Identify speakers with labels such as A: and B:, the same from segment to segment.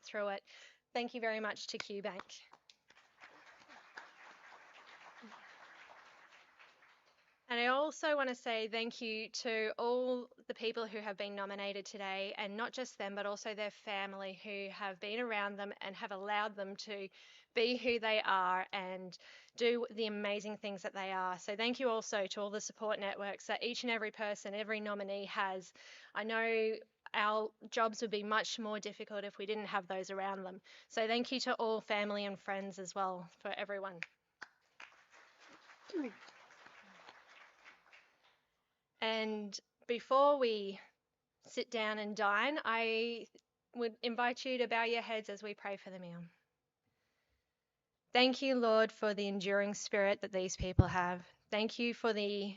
A: through it. Thank you very much to QBANK. And I also want to say thank you to all the people who have been nominated today, and not just them, but also their family who have been around them and have allowed them to be who they are and do the amazing things that they are. So thank you also to all the support networks that each and every person, every nominee has. I know our jobs would be much more difficult if we didn't have those around them. So thank you to all family and friends as well, for everyone. And before we sit down and dine, I would invite you to bow your heads as we pray for the meal. Thank you, Lord, for the enduring spirit that these people have. Thank you for the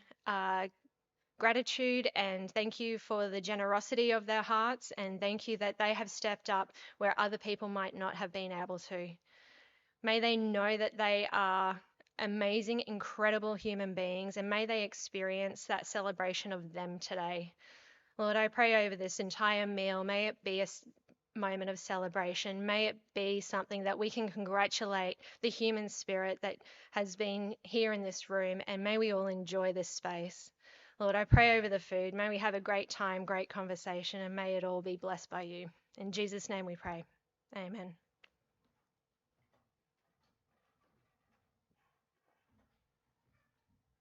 A: gratitude, and thank you for the generosity of their hearts, and thank you that they have stepped up where other people might not have been able to. May they know that they are amazing, incredible human beings, and may they experience that celebration of them today. Lord, I pray over this entire meal. May it be a moment of celebration. May it be something that we can congratulate the human spirit that has been here in this room, and may we all enjoy this space. Lord, I pray over the food. May we have a great time, great conversation, and may it all be blessed by you. In Jesus' name we pray. Amen.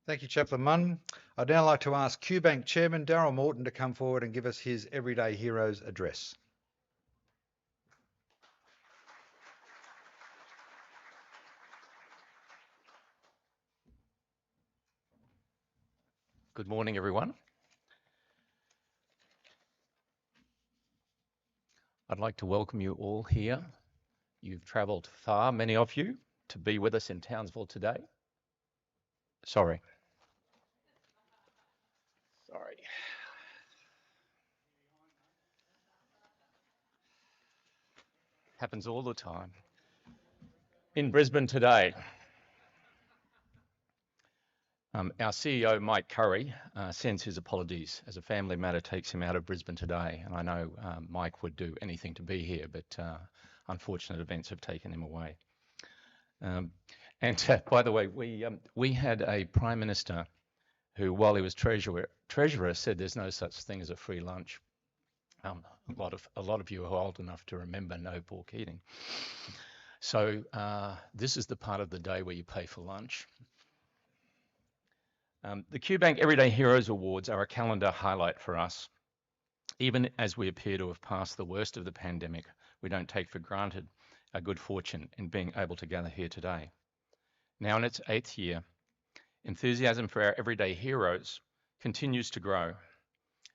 B: Thank you, Chaplain Munn. I'd now like to ask QBANK Chairman Darryl Morton to come forward and give us his Everyday Heroes address.
C: Good morning, everyone. I'd like to welcome you all here. You've travelled far, many of you, to be with us in Townsville today. Sorry. Happens all the time. In Brisbane today. Our CEO, Mike Curry, sends his apologies as a family matter takes him out of Brisbane today. And I know Mike would do anything to be here, but unfortunate events have taken him away. By the way, we had a Prime Minister who, while he was Treasurer, said there's no such thing as a free lunch. A lot of you are old enough to remember no pork eating. So this is the part of the day where you pay for lunch. The QBANK Everyday Heroes Awards are a calendar highlight for us. Even as we appear to have passed the worst of the pandemic, we don't take for granted our good fortune in being able to gather here today. Now in its 8th year, enthusiasm for our everyday heroes continues to grow.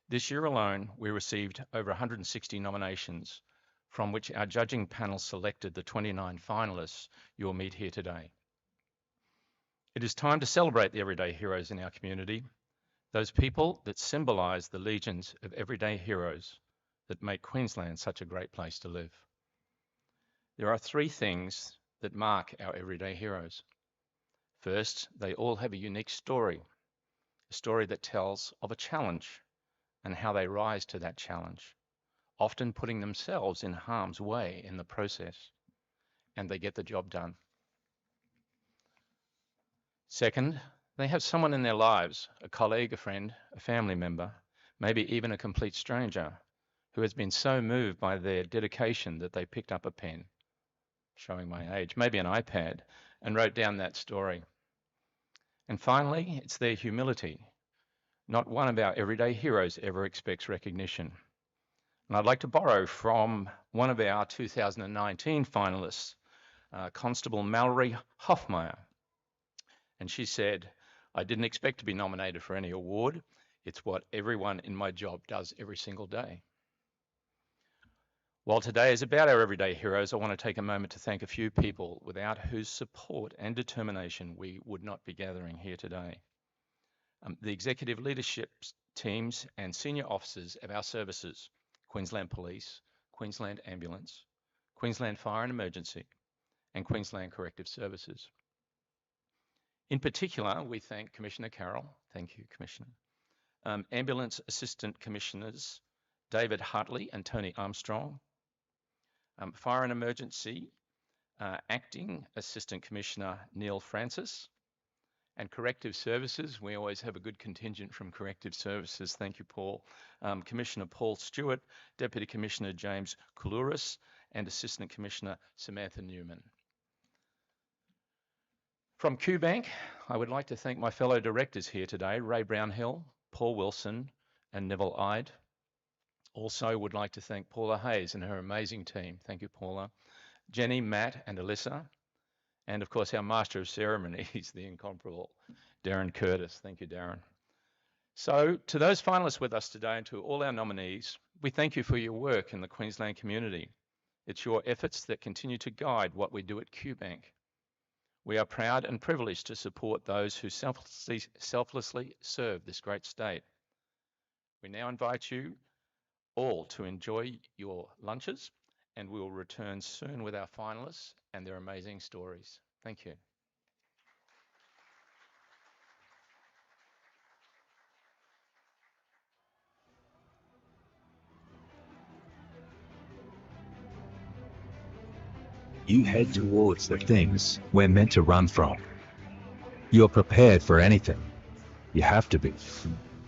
C: This year alone, we received over 160 nominations, from which our judging panel selected the 29 finalists you'll meet here today. It is time to celebrate the everyday heroes in our community, those people that symbolise the legions of everyday heroes that make Queensland such a great place to live. There are 3 things that mark our everyday heroes. First, they all have a unique story, a story that tells of a challenge and how they rise to that challenge, often putting themselves in harm's way in the process, and they get the job done. Second, they have someone in their lives, a colleague, a friend, a family member, maybe even a complete stranger, who has been so moved by their dedication that they picked up a pen, showing my age, maybe an iPad, and wrote down that story. And finally, it's their humility. Not one of our everyday heroes ever expects recognition. And I'd like to borrow from one of our 2019 finalists, Constable Mallory Hoffmeyer. And she said, "I didn't expect to be nominated for any award. It's what everyone in my job does every single day." While today is about our everyday heroes, I want to take a moment to thank a few people without whose support and determination we would not be gathering here today. The executive leadership teams and senior officers of our services, Queensland Police, Queensland Ambulance, Queensland Fire and Emergency, and Queensland Corrective Services. In particular, we thank Commissioner Carroll, thank you, Commissioner, Ambulance Assistant Commissioners David Hartley and Tony Armstrong, Fire and Emergency, Acting Assistant Commissioner Neil Francis. And Corrective Services, we always have a good contingent from Corrective Services. Thank you, Paul. Commissioner Paul Stewart, Deputy Commissioner James Koulouris, and Assistant Commissioner Samantha Newman. From QBANK, I would like to thank my fellow directors here today, Ray Brownhill, Paul Wilson, and Neville Ide. Also would like to thank Paula Hayes and her amazing team. Thank you, Paula. Jenny, Matt, and Alyssa. And of course, our Master of Ceremonies, the incomparable Darren Curtis. Thank you, Darren. So to those finalists with us today and to all our nominees, we thank you for your work in the Queensland community. It's your efforts that continue to guide what we do at QBank. We are proud and privileged to support those who selflessly serve this great state. We now invite you all to enjoy your lunches, and we will return soon with our finalists and their amazing stories. Thank you.
D: You head towards the things we're meant to run from. You're prepared for anything. You have to be.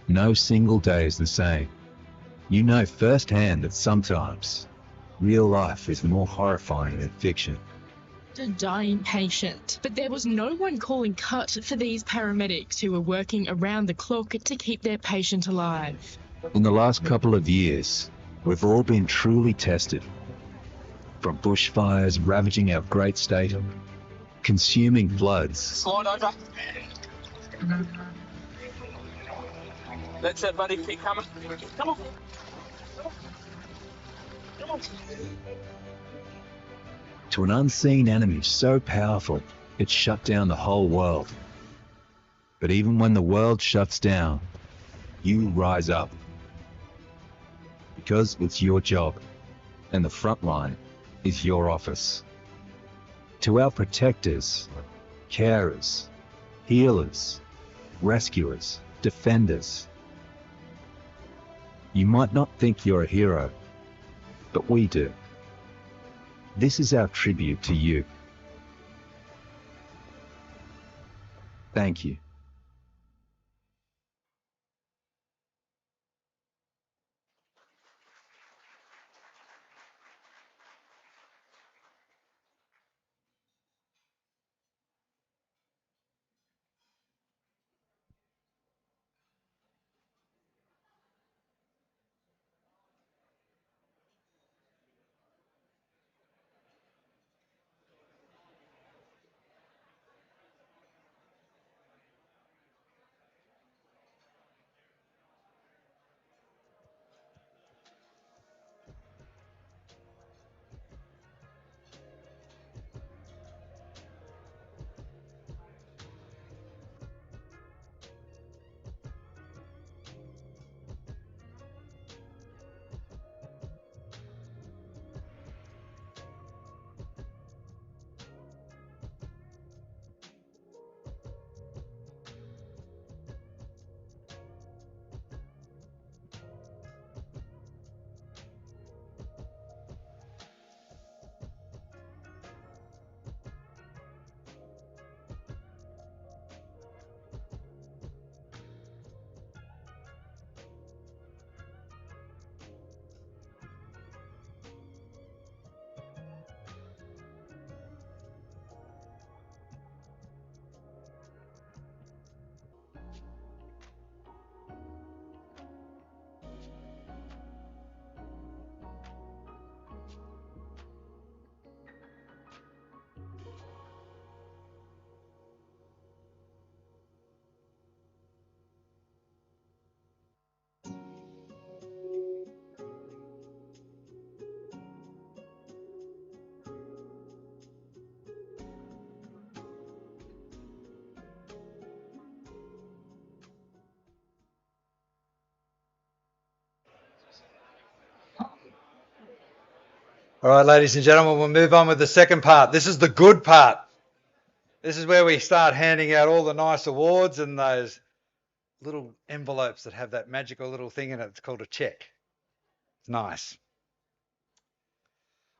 D: No single day is the same. You know firsthand that sometimes real life is more horrifying than fiction.
E: A dying patient, but there was no one calling cut for these paramedics who were working around the clock to keep their patient alive.
D: In the last couple of years, we've all been truly tested. From bushfires ravaging our great state, consuming floods,
F: Slide over. That's it, buddy. Keep coming. Come on. Come on.
D: to an unseen enemy so powerful it shut down the whole world. But even when the world shuts down, you rise up. Because it's your job, and the front line is your office. To our protectors, carers, healers, rescuers, defenders, you might not think you're a hero, but we do. This is our tribute to you. Thank you.
B: All right, ladies and gentlemen, we'll move on with the second part. This is the good part. This is where we start handing out all the nice awards and those little envelopes that have that magical little thing in it. It's called a check. It's nice.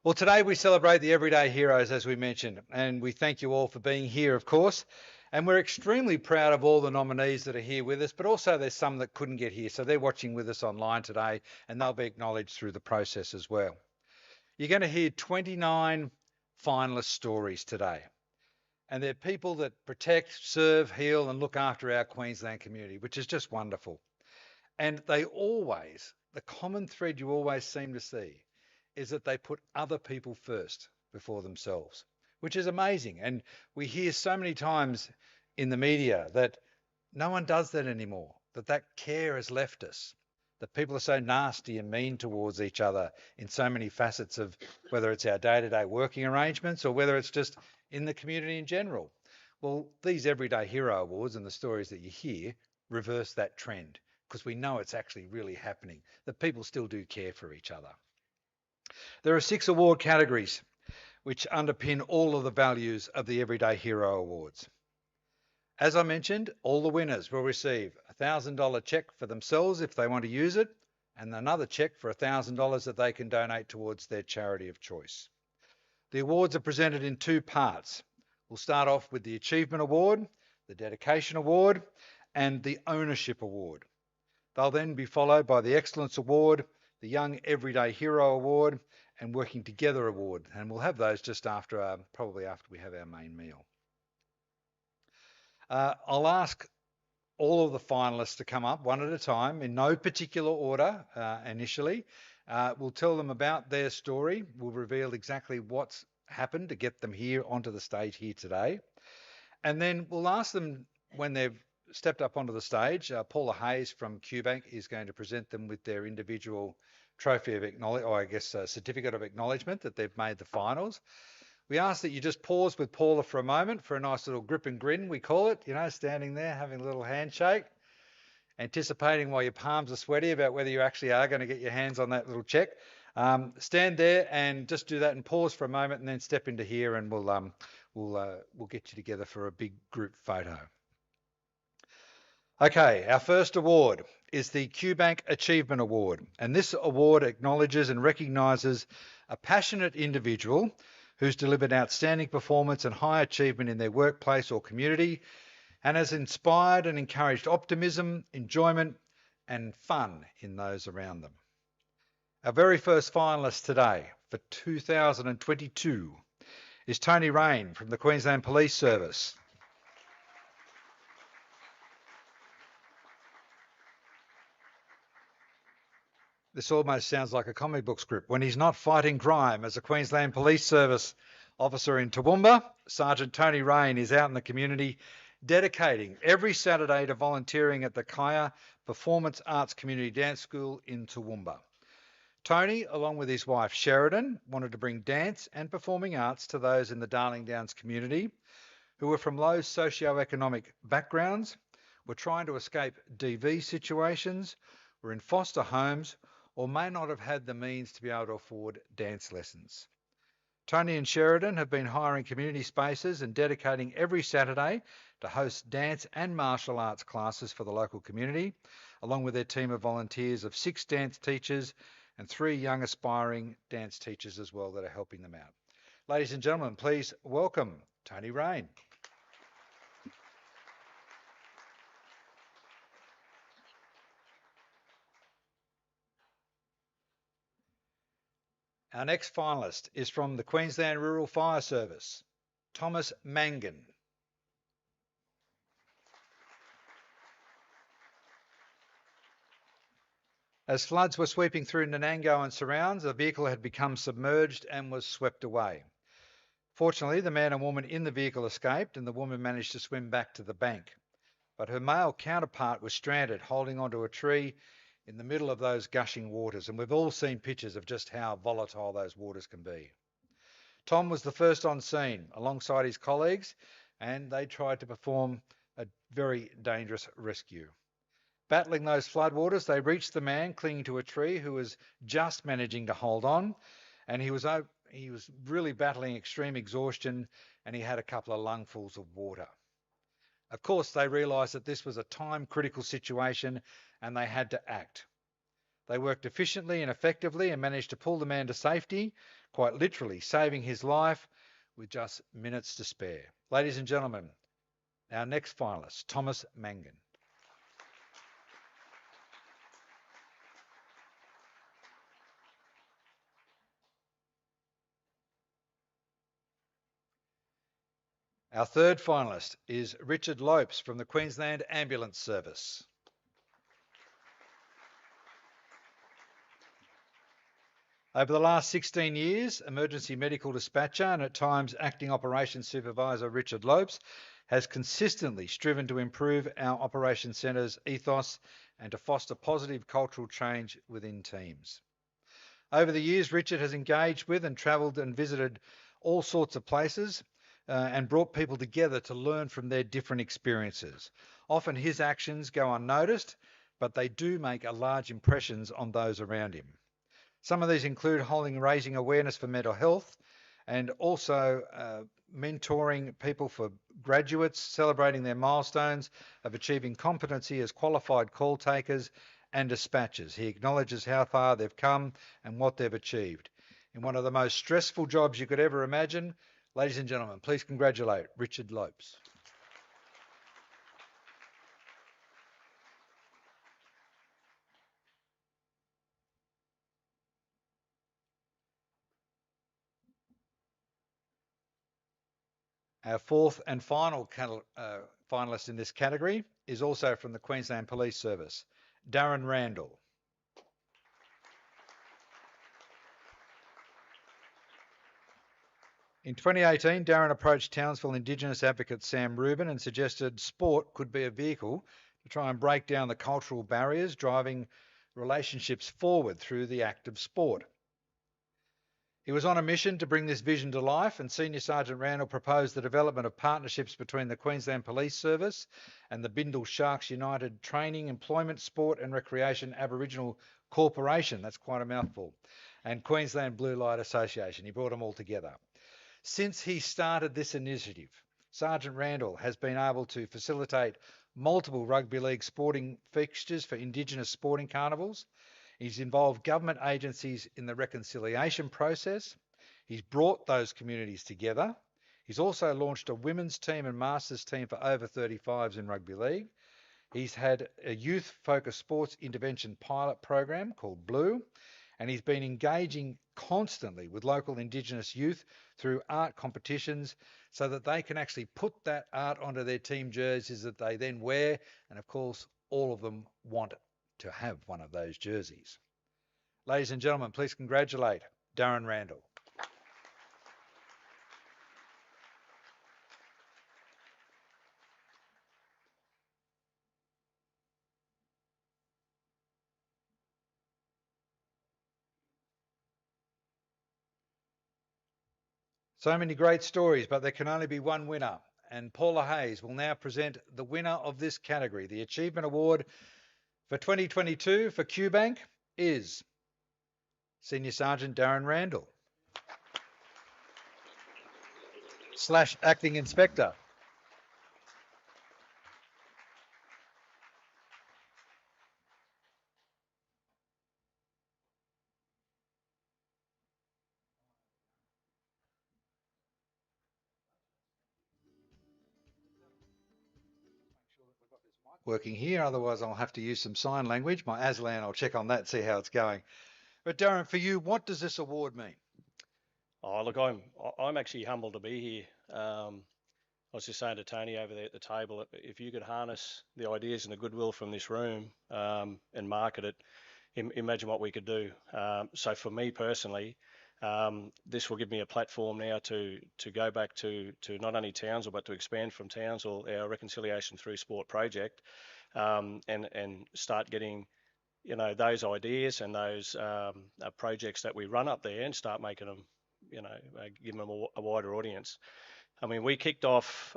B: Well, today we celebrate the everyday heroes, as we mentioned, and we thank you all for being here, of course. And we're extremely proud of all the nominees that are here with us, but also there's some that couldn't get here. So they're watching with us online today, and they'll be acknowledged through the process as well. You're going to hear 29 finalist stories today. And they're people that protect, serve, heal, and look after our Queensland community, which is just wonderful. And the common thread you always seem to see is that they put other people first before themselves, which is amazing. And we hear so many times in the media that no one does that anymore, that care has left us, that people are so nasty and mean towards each other in so many facets of whether it's our day-to-day working arrangements or whether it's just in the community in general. Well, these Everyday Hero Awards and the stories that you hear reverse that trend, because we know it's actually really happening, that people still do care for each other. There are 6 award categories which underpin all of the values of the Everyday Hero Awards. As I mentioned, all the winners will receive a $1,000 cheque for themselves if they want to use it, and another cheque for $1,000 that they can donate towards their charity of choice. The awards are presented in 2 parts. We'll start off with the Achievement Award, the Dedication Award, and the Ownership Award. They'll then be followed by the Excellence Award, the Young Everyday Hero Award, and Working Together Award. And we'll have those just after, probably after we have our main meal. I'll ask all of the finalists to come up one at a time in no particular order initially. We'll tell them about their story. We'll reveal exactly what's happened to get them here onto the stage here today. And then we'll ask them when they've stepped up onto the stage, Paula Hayes from QBANK is going to present them with their individual trophy of acknowledgement, or I guess a certificate of acknowledgement that they've made the finals. We ask that you just pause with Paula for a moment for a nice little grip and grin, we call it, standing there having a little handshake, anticipating while your palms are sweaty about whether you actually are going to get your hands on that little check. Stand there and just do that and pause for a moment and then step into here and we'll get you together for a big group photo. Okay, our first award is the QBANK Achievement Award, and this award acknowledges and recognises a passionate individual who's delivered outstanding performance and high achievement in their workplace or community and has inspired and encouraged optimism, enjoyment and fun in those around them. Our very first finalist today for 2022 is Tony Rain from the Queensland Police Service. This almost sounds like a comic book script. When he's not fighting crime as a Queensland Police Service officer in Toowoomba, Sergeant Tony Rain is out in the community dedicating every Saturday to volunteering at the Kaya Performance Arts Community Dance School in Toowoomba. Tony, along with his wife Sheridan, wanted to bring dance and performing arts to those in the Darling Downs community who were from low socioeconomic backgrounds, were trying to escape DV situations, were in foster homes, or may not have had the means to be able to afford dance lessons. Tony and Sheridan have been hiring community spaces and dedicating every Saturday to host dance and martial arts classes for the local community, along with their team of volunteers of 6 dance teachers and 3 young aspiring dance teachers as well that are helping them out. Ladies and gentlemen, please welcome Tony Rain. Our next finalist is from the Queensland Rural Fire Service, Thomas Mangan. As floods were sweeping through Nanango and surrounds, the vehicle had become submerged and was swept away. Fortunately, the man and woman in the vehicle escaped and the woman managed to swim back to the bank. But her male counterpart was stranded, holding onto a tree in the middle of those gushing waters, and we've all seen pictures of just how volatile those waters can be. Tom was the first on scene alongside his colleagues, and they tried to perform a very dangerous rescue. Battling those floodwaters, they reached the man clinging to a tree who was just managing to hold on, and he was really battling extreme exhaustion, and he had a couple of lungfuls of water. Of course, they realised that this was a time-critical situation and they had to act. They worked efficiently and effectively and managed to pull the man to safety, quite literally saving his life with just minutes to spare. Ladies and gentlemen, our next finalist, Thomas Mangan. Our third finalist is Richard Lopes from the Queensland Ambulance Service. Over the last 16 years, emergency medical dispatcher and at times acting operations supervisor Richard Lopes has consistently striven to improve our operations centre's ethos and to foster positive cultural change within teams. Over the years, Richard has engaged with and travelled and visited all sorts of places and brought people together to learn from their different experiences. Often his actions go unnoticed, but they do make a large impressions on those around him. Some of these include raising awareness for mental health and also mentoring people for graduates, celebrating their milestones of achieving competency as qualified call takers and dispatchers. He acknowledges how far they've come and what they've achieved. In one of the most stressful jobs you could ever imagine, ladies and gentlemen, please congratulate Richard Lopes. Our fourth and final finalist in this category is also from the Queensland Police Service, Darren Randall. In 2018, Darren approached Townsville Indigenous advocate Sam Rubin and suggested sport could be a vehicle to try and break down the cultural barriers driving relationships forward through the act of sport. He was on a mission to bring this vision to life, and Senior Sergeant Randall proposed the development of partnerships between the Queensland Police Service and the Bindle Sharks United Training, Employment, Sport and Recreation Aboriginal Corporation, that's quite a mouthful, and Queensland Blue Light Association. He brought them all together. Since he started this initiative, Sergeant Randall has been able to facilitate multiple rugby league sporting fixtures for Indigenous sporting carnivals. He's involved government agencies in the reconciliation process. He's brought those communities together. He's also launched a women's team and masters team for over 35s in rugby league. He's had a youth-focused sports intervention pilot program called Blue, and he's been engaging constantly with local Indigenous youth through art competitions so that they can actually put that art onto their team jerseys that they then wear, and of course all of them want to have one of those jerseys. Ladies and gentlemen, please congratulate Darren Randall. So many great stories, but there can only be one winner. And Paula Hayes will now present the winner of this category. The Achievement Award for 2022 for QBANK is Senior Sergeant Darren Randall / Acting Inspector. Working here, otherwise I'll have to use some sign language. My Aslan, I'll check on that, see how it's going. But Darren, for you, what does this award mean?
G: Oh, look, I'm actually humbled to be here. I was just saying to Tony over there at the table, if you could harness the ideas and the goodwill from this room and market it, imagine what we could do. So for me personally, this will give me a platform now to go back to not only Townsville, but to expand from Townsville, our Reconciliation Through Sport project, and start getting those ideas and those projects that we run up there and start making them, giving them a wider audience. I mean, we kicked off,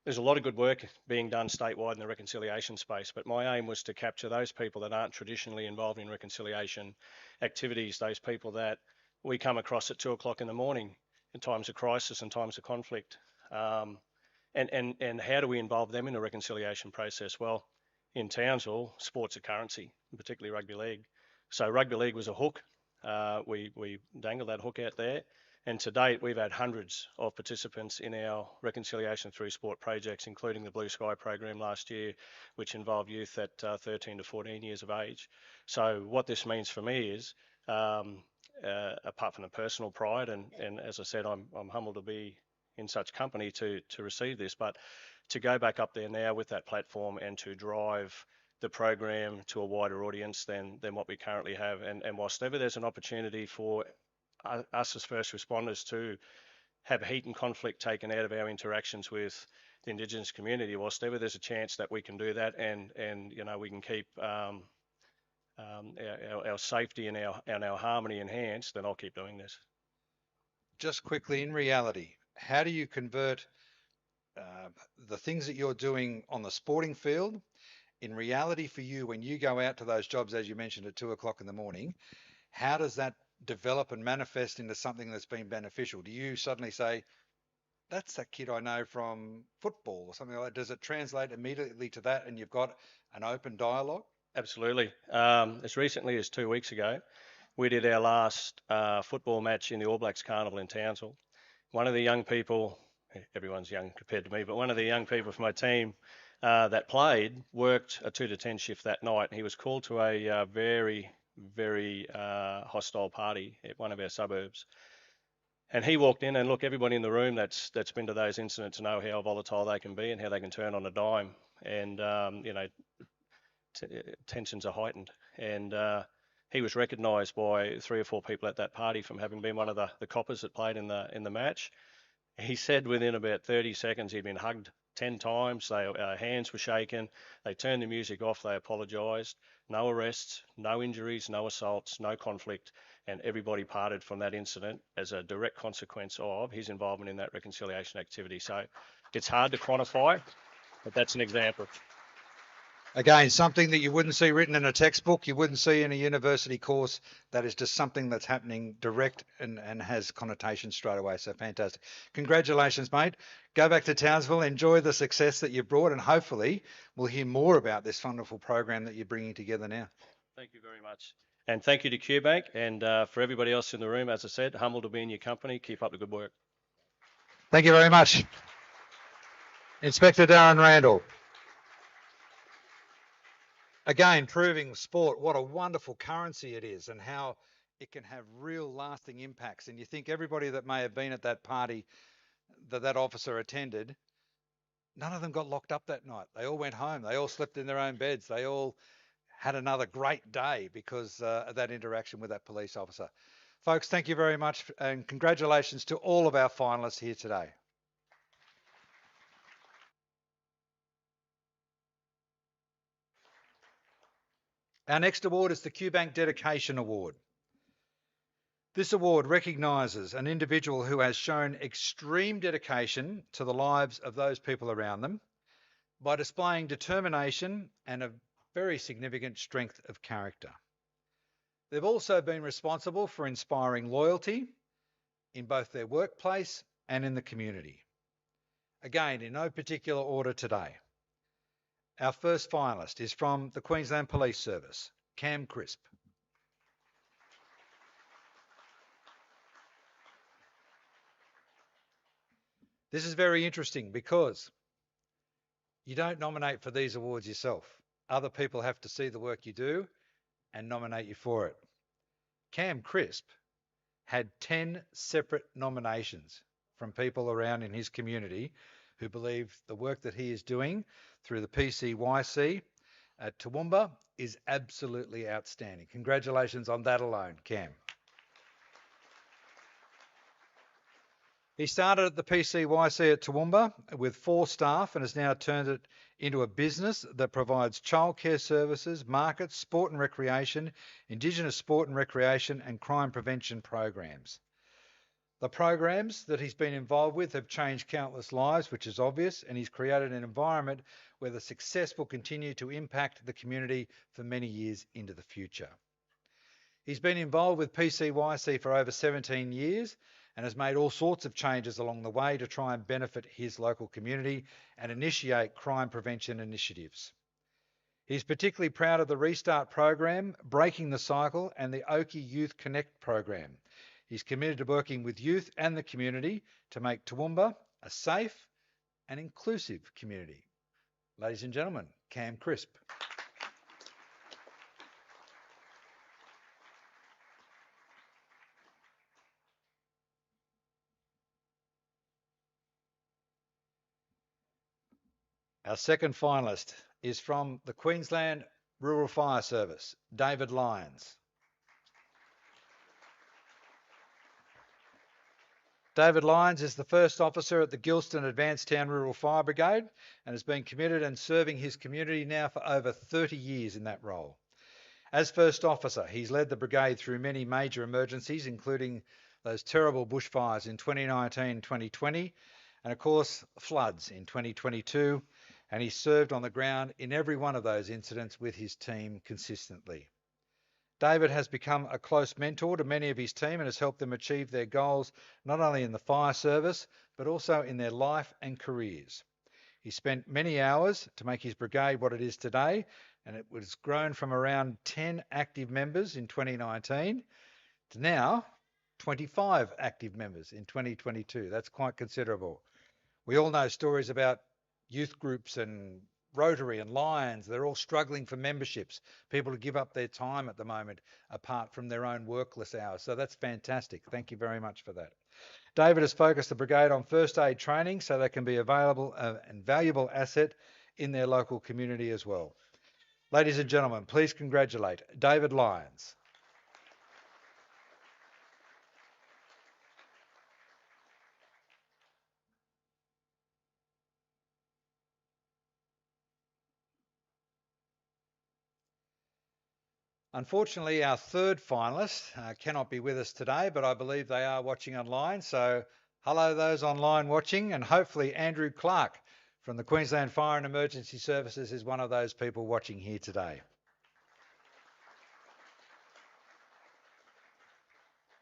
G: there's a lot of good work being done statewide in the reconciliation space, but my aim was to capture those people that aren't traditionally involved in reconciliation activities, those people that we come across at 2 o'clock in the morning in times of crisis and times of conflict. And how do we involve them in the reconciliation process? Well, in Townsville, sports are currency, particularly rugby league. So rugby league was a hook. we dangle that hook out there. And to date, we've had hundreds of participants in our Reconciliation Through Sport projects, including the Blue Sky program last year, which involved youth at 13 to 14 years of age. So what this means for me is, apart from the personal pride, and as I said, I'm humbled to be in such company to receive this, but to go back up there now with that platform and to drive the program to a wider audience than what we currently have. And whilst ever there's an opportunity for us as first responders to have heat and conflict taken out of our interactions with the Indigenous community, whilst ever there's a chance that we can do that, and you know, we can keep our safety and our harmony enhanced, then I'll keep doing this.
B: Just quickly, in reality, how do you convert the things that you're doing on the sporting field in reality for you when you go out to those jobs, as you mentioned, at 2 o'clock in the morning? How does that develop and manifest into something that's been beneficial? Do you suddenly say, that's that kid I know from football or something like that? Does it translate immediately to that and you've got an open dialogue?
G: Absolutely. As recently as 2 weeks ago, we did our last football match in the All Blacks Carnival in Townsville. One of the young people, everyone's young compared to me, but one of the young people from my team that played worked a 2 to 10 shift that night. He was called to a very, very hostile party at one of our suburbs. And he walked in, and look, everybody in the room that's been to those incidents know how volatile they can be and how they can turn on a dime. And you know, tensions are heightened. And he was recognised by 3 or 4 people at that party from having been one of the coppers that played in the match. He said within about 30 seconds he'd been hugged 10 times. Their hands were shaken. They turned the music off. They apologised. No arrests, no injuries, no assaults, no conflict, and everybody parted from that incident as a direct consequence of his involvement in that reconciliation activity. So it's hard to quantify, but that's an example.
B: Again, something that you wouldn't see written in a textbook, you wouldn't see in a university course. That is just something that's happening direct and has connotations straight away. So fantastic. Congratulations, mate. Go back to Townsville, enjoy the success that you've brought, and hopefully we'll hear more about this wonderful program that you're bringing together now.
G: Thank you very much. And thank you to QBANK, and for everybody else in the room, as I said, humbled to be in your company. Keep up the good work.
B: Thank you very much. Inspector Darren Randall. Again, proving sport, what a wonderful currency it is and how it can have real lasting impacts. And you think everybody that may have been at that party that officer attended, none of them got locked up that night. They all went home. They all slept in their own beds. They all had another great day because of that interaction with that police officer. Folks, thank you very much and congratulations to all of our finalists here today. Our next award is the QBANK Dedication Award. This award recognises an individual who has shown extreme dedication to the lives of those people around them by displaying determination and a very significant strength of character. They've also been responsible for inspiring loyalty in both their workplace and in the community. Again, in no particular order today. Our first finalist is from the Queensland Police Service, Cam Crisp. This is very interesting because you don't nominate for these awards yourself. Other people have to see the work you do and nominate you for it. Cam Crisp had 10 separate nominations from people around in his community who believe the work that he is doing through the PCYC at Toowoomba is absolutely outstanding. Congratulations on that alone, Cam. He started at the PCYC at Toowoomba with 4 staff and has now turned it into a business that provides childcare services, markets, sport and recreation, Indigenous sport and recreation, and crime prevention programs. The programs that he's been involved with have changed countless lives, which is obvious, and he's created an environment where the success will continue to impact the community for many years into the future. He's been involved with PCYC for over 17 years and has made all sorts of changes along the way to try and benefit his local community and initiate crime prevention initiatives. He's particularly proud of the Restart program, Breaking the Cycle, and the Oki Youth Connect program. He's committed to working with youth and the community to make Toowoomba a safe and inclusive community. Ladies and gentlemen, Cam Crisp. Our second finalist is from the Queensland Rural Fire Service, David Lyons. David Lyons is the first officer at the Gilston Advanced Town Rural Fire Brigade and has been committed and serving his community now for over 30 years in that role. As first officer, he's led the brigade through many major emergencies, including those terrible bushfires in 2019-2020, and of course, floods in 2022, and he served on the ground in every one of those incidents with his team consistently. David has become a close mentor to many of his team and has helped them achieve their goals, not only in the fire service, but also in their life and careers. He spent many hours to make his brigade what it is today, and it was grown from around 10 active members in 2019 to now 25 active members in 2022. That's quite considerable. We all know stories about youth groups and Rotary and Lions. They're all struggling for memberships, people to give up their time at the moment apart from their own workless hours. So that's fantastic. Thank you very much for that. David has focused the brigade on first aid training so they can be available and valuable asset in their local community as well. Ladies and gentlemen, please congratulate David Lyons. Unfortunately, our third finalist cannot be with us today, but I believe they are watching online. So hello those online watching, and hopefully Andrew Clark from the Queensland Fire and Emergency Services is one of those people watching here today.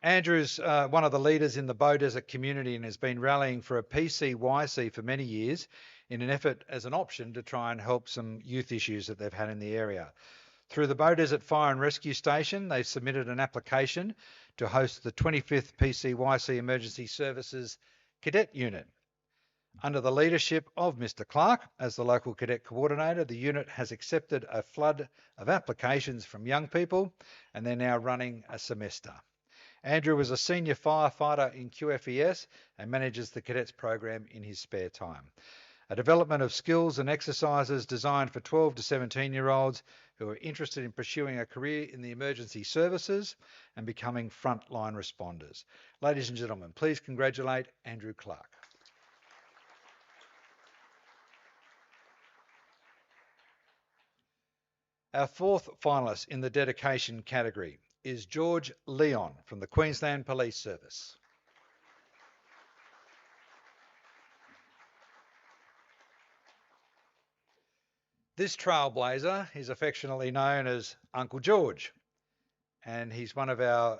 B: Andrew's one of the leaders in the Bow Desert community and has been rallying for a PCYC for many years in an effort as an option to try and help some youth issues that they've had in the area. Through the Bow Desert Fire and Rescue Station, they've submitted an application to host the 25th PCYC Emergency Services Cadet Unit. Under the leadership of Mr. Clark as the local cadet coordinator, the unit has accepted a flood of applications from young people and they're now running a semester. Andrew is a senior firefighter in QFES and manages the cadets program in his spare time. A development of skills and exercises designed for 12 to 17-year-olds who are interested in pursuing a career in the emergency services and becoming frontline responders. Ladies and gentlemen, please congratulate Andrew Clark. Our fourth finalist in the dedication category is George Leon from the Queensland Police Service. This trailblazer is affectionately known as Uncle George, and he's one of our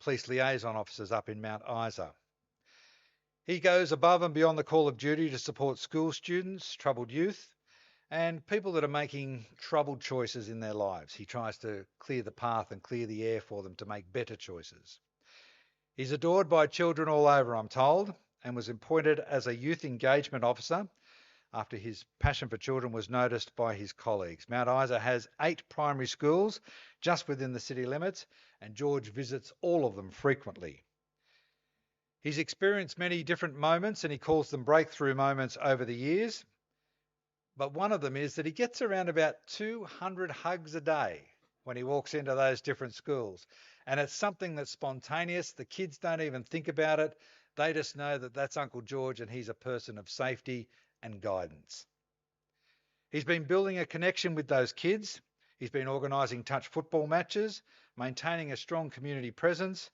B: police liaison officers up in Mount Isa. He goes above and beyond the call of duty to support school students, troubled youth, and people that are making troubled choices in their lives. He tries to clear the path and clear the air for them to make better choices. He's adored by children all over, I'm told, and was appointed as a youth engagement officer after his passion for children was noticed by his colleagues. Mount Isa has 8 primary schools just within the city limits, and George visits all of them frequently. He's experienced many different moments, and he calls them breakthrough moments over the years. But one of them is that he gets around about 200 hugs a day when he walks into those different schools. And it's something that's spontaneous. The kids don't even think about it. They just know that that's Uncle George and he's a person of safety and guidance. He's been building a connection with those kids. He's been organising touch football matches, maintaining a strong community presence,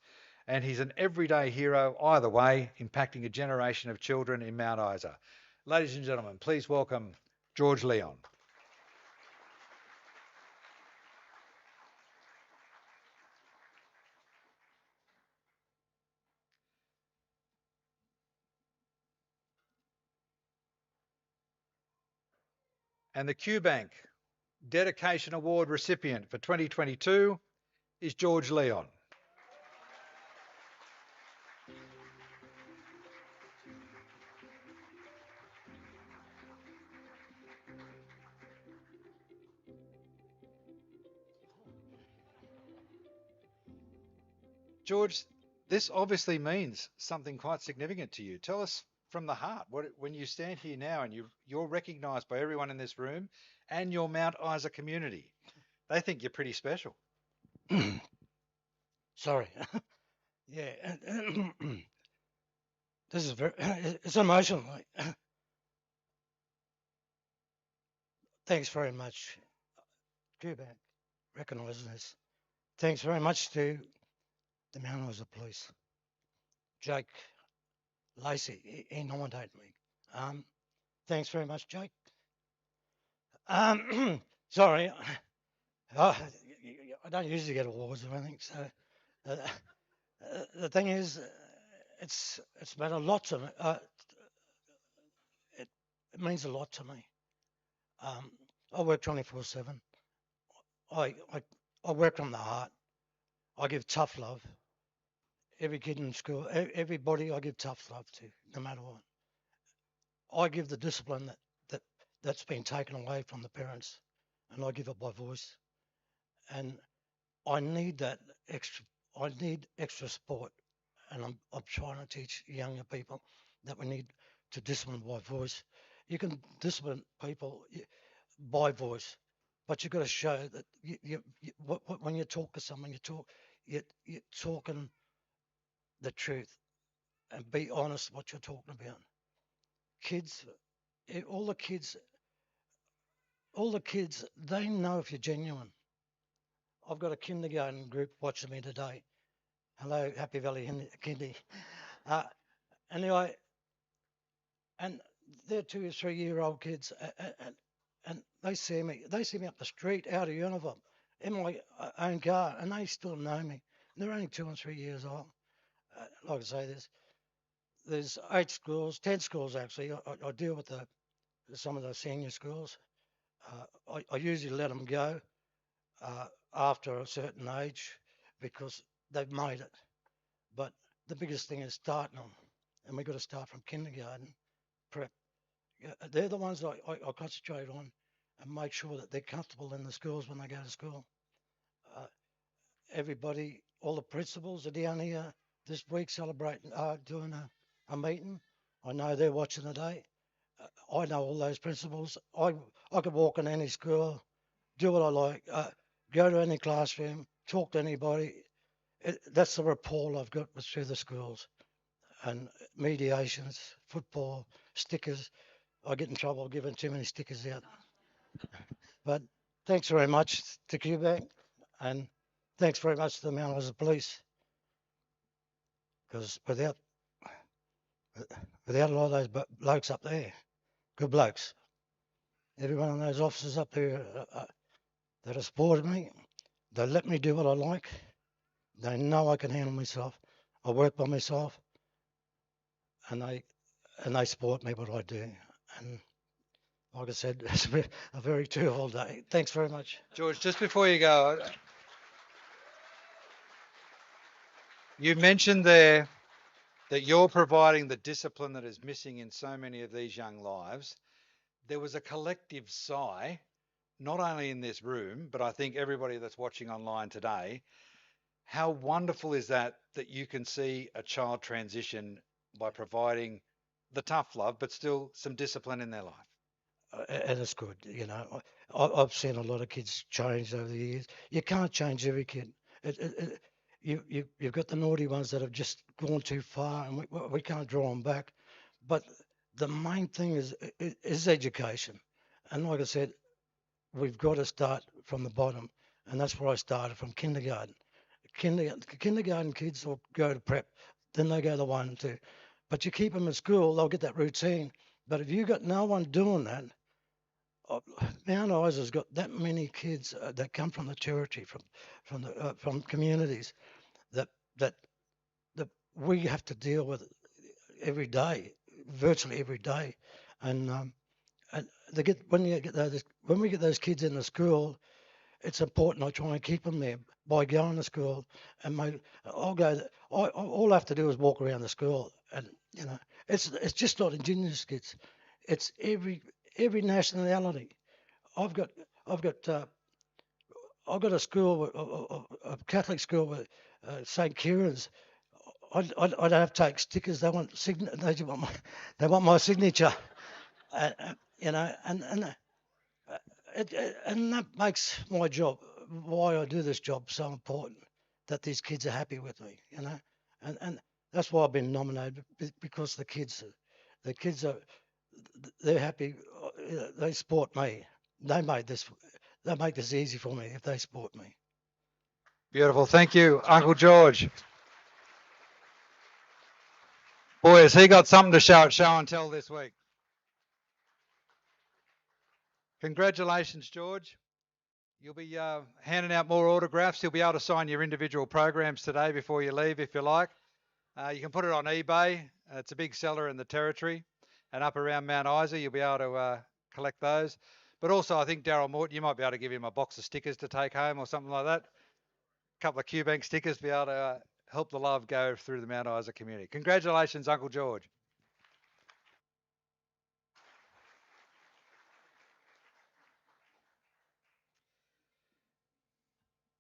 B: and he's an everyday hero either way, impacting a generation of children in Mount Isa. Ladies and gentlemen, please welcome George Leon. And the QBANK Dedication Award recipient for 2022 is George Leon. George, this obviously means something quite significant to you. Tell us from the heart, when you stand here now and you're recognised by everyone in this room and your Mount Isa community, they think you're pretty special.
H: Sorry. Yeah. This is it's emotional. Thanks very much, QBANK, recognising this. Thanks very much to the Mount Isa Police. Jake Lacey, he nominated me. Thanks very much, Jake. Sorry, I don't usually get awards or anything. So the thing is, it's meant a lot to me. It means a lot to me. I work 24/7. I work from the heart. I give tough love. Every kid in school, everybody, I give tough love to, no matter what. I give the discipline that's been taken away from the parents, and I give it by voice. And I need that extra. I need extra support, and I'm trying to teach younger people that we need to discipline by voice. You can discipline people by voice, but you've got to show that when you talk to someone, you're talking the truth and be honest what you're talking about. Kids, all the kids, they know if you're genuine. I've got a kindergarten group watching me today. Hello, Happy Valley Kindy. Anyway, and they're 2 or 3 year old kids, and they see me up the street out of uniform in my own car, and they still know me. They're only 2 and 3 years old. Like I say, there's 8 schools, 10 schools actually. I deal with some of the senior schools. I usually let them go after a certain age because they've made it. But the biggest thing is starting them, and we've got to start from kindergarten prep. They're the ones that I concentrate on and make sure that they're comfortable in the schools when they go to school. Everybody, all the principals are down here this week celebrating, doing a meeting. I know they're watching today. I know all those principals. I could walk in any school, do what I like, go to any classroom, talk to anybody. That's the rapport I've got through the schools. And mediations, football, stickers. I get in trouble giving too many stickers out. But thanks very much to QBank, and thanks very much to the Mount Isa Police, because without a lot of those blokes up there, good blokes, every one of those officers up there that have supported me, they let me do what I like. They know I can handle myself. I work by myself, and they support me what I do. And like I said, it's a very two-whole day. Thanks very much.
B: George, just before you go, you mentioned there that you're providing the discipline that is missing in so many of these young lives. There was a collective sigh, not only in this room, but I think everybody that's watching online today. How wonderful is that you can see a child transition by providing the tough love, but still some discipline in their life?
H: And it's good, you know. I've seen a lot of kids change over the years. You can't change every kid. You've got the naughty ones that have just gone too far, and we can't draw them back. But the main thing is education. And like I said, we've got to start from the bottom, and that's where I started, from kindergarten. Kindergarten kids will go to prep, then they go to 1 and 2. But you keep them in school, they'll get that routine. But if you've got no one doing that, Mount Isa's got that many kids that come from the territory, from communities that that we have to deal with every day, virtually every day, and when we get those kids into school, it's important I try and keep them there by going to school. And I'll go. All I have to do is walk around the school, and it's just not Indigenous kids. It's every nationality. I've got I've got I've got a school, a Catholic school with St. Kieran's. I don't have to take stickers. They want my signature. You know, and that makes my job, why I do this job, so important. That these kids are happy with me. And that's why I've been nominated, because the kids are, they're happy. They support me. They made this. They make this easy for me if they support me.
B: Beautiful. Thank you, Uncle George. Boy, has he got something to show at Show and Tell this week. Congratulations, George. You'll be handing out more autographs. You'll be able to sign your individual programs today before you leave, if you like. You can put it on eBay. It's a big seller in the territory. And up around Mount Isa, you'll be able to collect those. But also, I think Daryl Morton, you might be able to give him a box of stickers to take home or something like that. A couple of QBANK stickers to be able to help the love go through the Mount Isa community. Congratulations, Uncle George.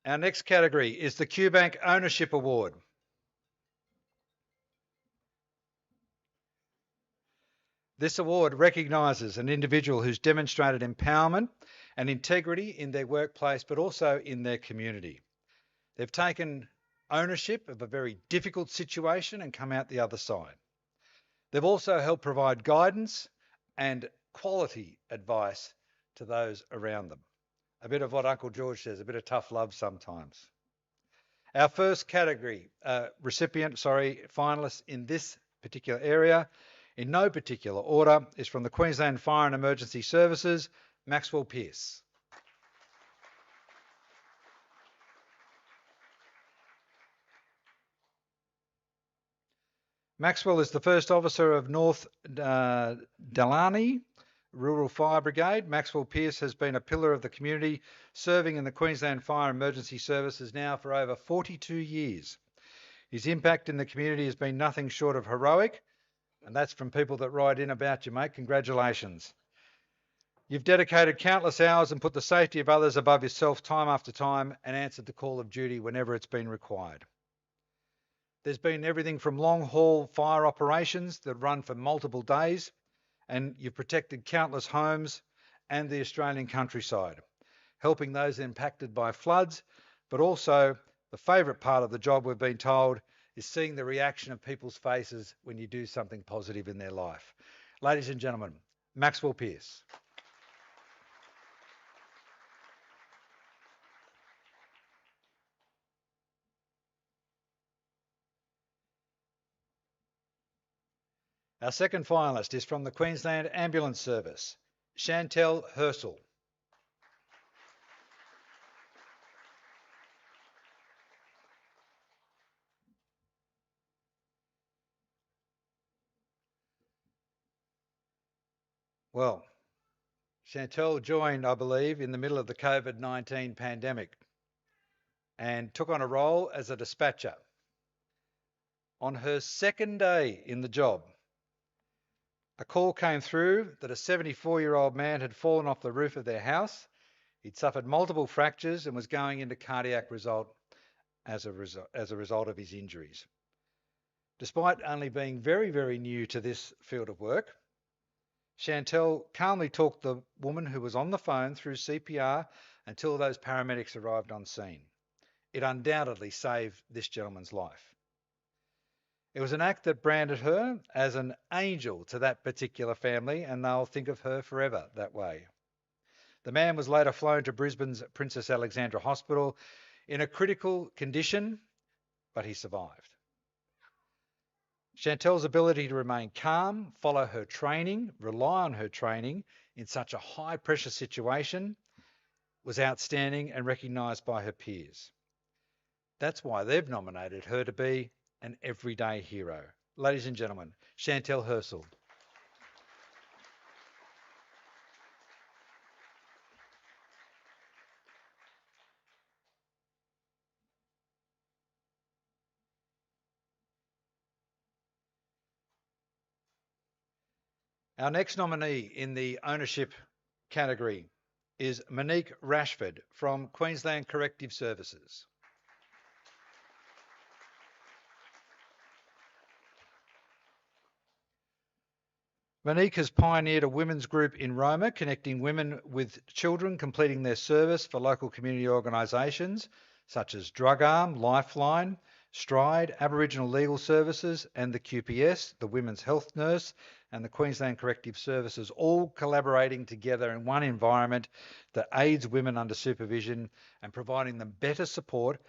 B: Our next category is the QBANK Ownership Award. This award recognises an individual who's demonstrated empowerment and integrity in their workplace, but also in their community. They've taken ownership of a very difficult situation and come out the other side. They've also helped provide guidance and quality advice to those around them. A bit of what Uncle George says, a bit of tough love sometimes. Our first category finalist in this particular area, in no particular order, is from the Queensland Fire and Emergency Services, Maxwell Pearce. Maxwell is the first officer of North Delaney Rural Fire Brigade. Maxwell Pearce has been a pillar of the community, serving in the Queensland Fire and Emergency Services now for over 42 years. His impact in the community has been nothing short of heroic, and that's from people that write in about you, mate. Congratulations. You've dedicated countless hours and put the safety of others above yourself time after time, and answered the call of duty whenever it's been required. There's been everything from long-haul fire operations that run for multiple days, and you've protected countless homes and the Australian countryside, helping those impacted by floods, but also the favourite part of the job, we've been told, is seeing the reaction of people's faces when you do something positive in their life. Ladies and gentlemen, Maxwell Pearce. Our second finalist is from the Queensland Ambulance Service, Chantel Hersel. Well, Chantel joined, I believe, in the middle of the COVID-19 pandemic and took on a role as a dispatcher. On her second day in the job, a call came through that a 74-year-old man had fallen off the roof of their house. He'd suffered multiple fractures and was going into cardiac result as a result of his injuries. Despite only being very, very new to this field of work, Chantel calmly talked the woman who was on the phone through CPR until those paramedics arrived on scene. It undoubtedly saved this gentleman's life. It was an act that branded her as an angel to that particular family, and they'll think of her forever that way. The man was later flown to Brisbane's Princess Alexandra Hospital in a critical condition, but he survived. Chantel's ability to remain calm, follow her training, rely on her training in such a high-pressure situation was outstanding and recognised by her peers. That's why they've nominated her to be an everyday hero. Ladies and gentlemen, Chantel Hersel. Our next nominee in the ownership category is Monique Rashford from Queensland Corrective Services. Monique has pioneered a women's group in Roma, connecting women with children completing their service for local community organisations such as Drug Arm, Lifeline, Stride, Aboriginal Legal Services and the QPS, the Women's Health Nurse and the Queensland Corrective Services, all collaborating together in one environment that aids women under supervision and providing them better support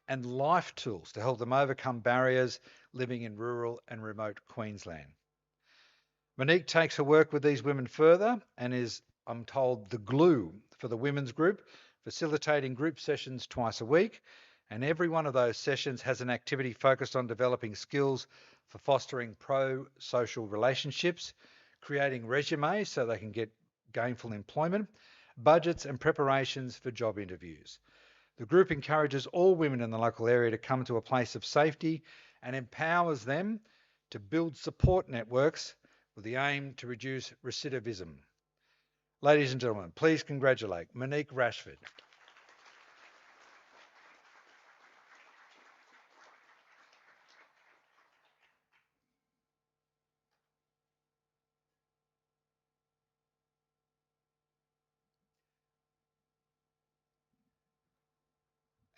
B: and life tools to help them overcome barriers living in rural and remote Queensland. Monique takes her work with these women further and is, I'm told, the glue for the women's group, facilitating group sessions twice a week. And every one of those sessions has an activity focused on developing skills for fostering pro-social relationships, creating resumes so they can get gainful employment, budgets and preparations for job interviews. The group encourages all women in the local area to come to a place of safety and empowers them to build support networks with the aim to reduce recidivism. Ladies and gentlemen, please congratulate Monique Rashford.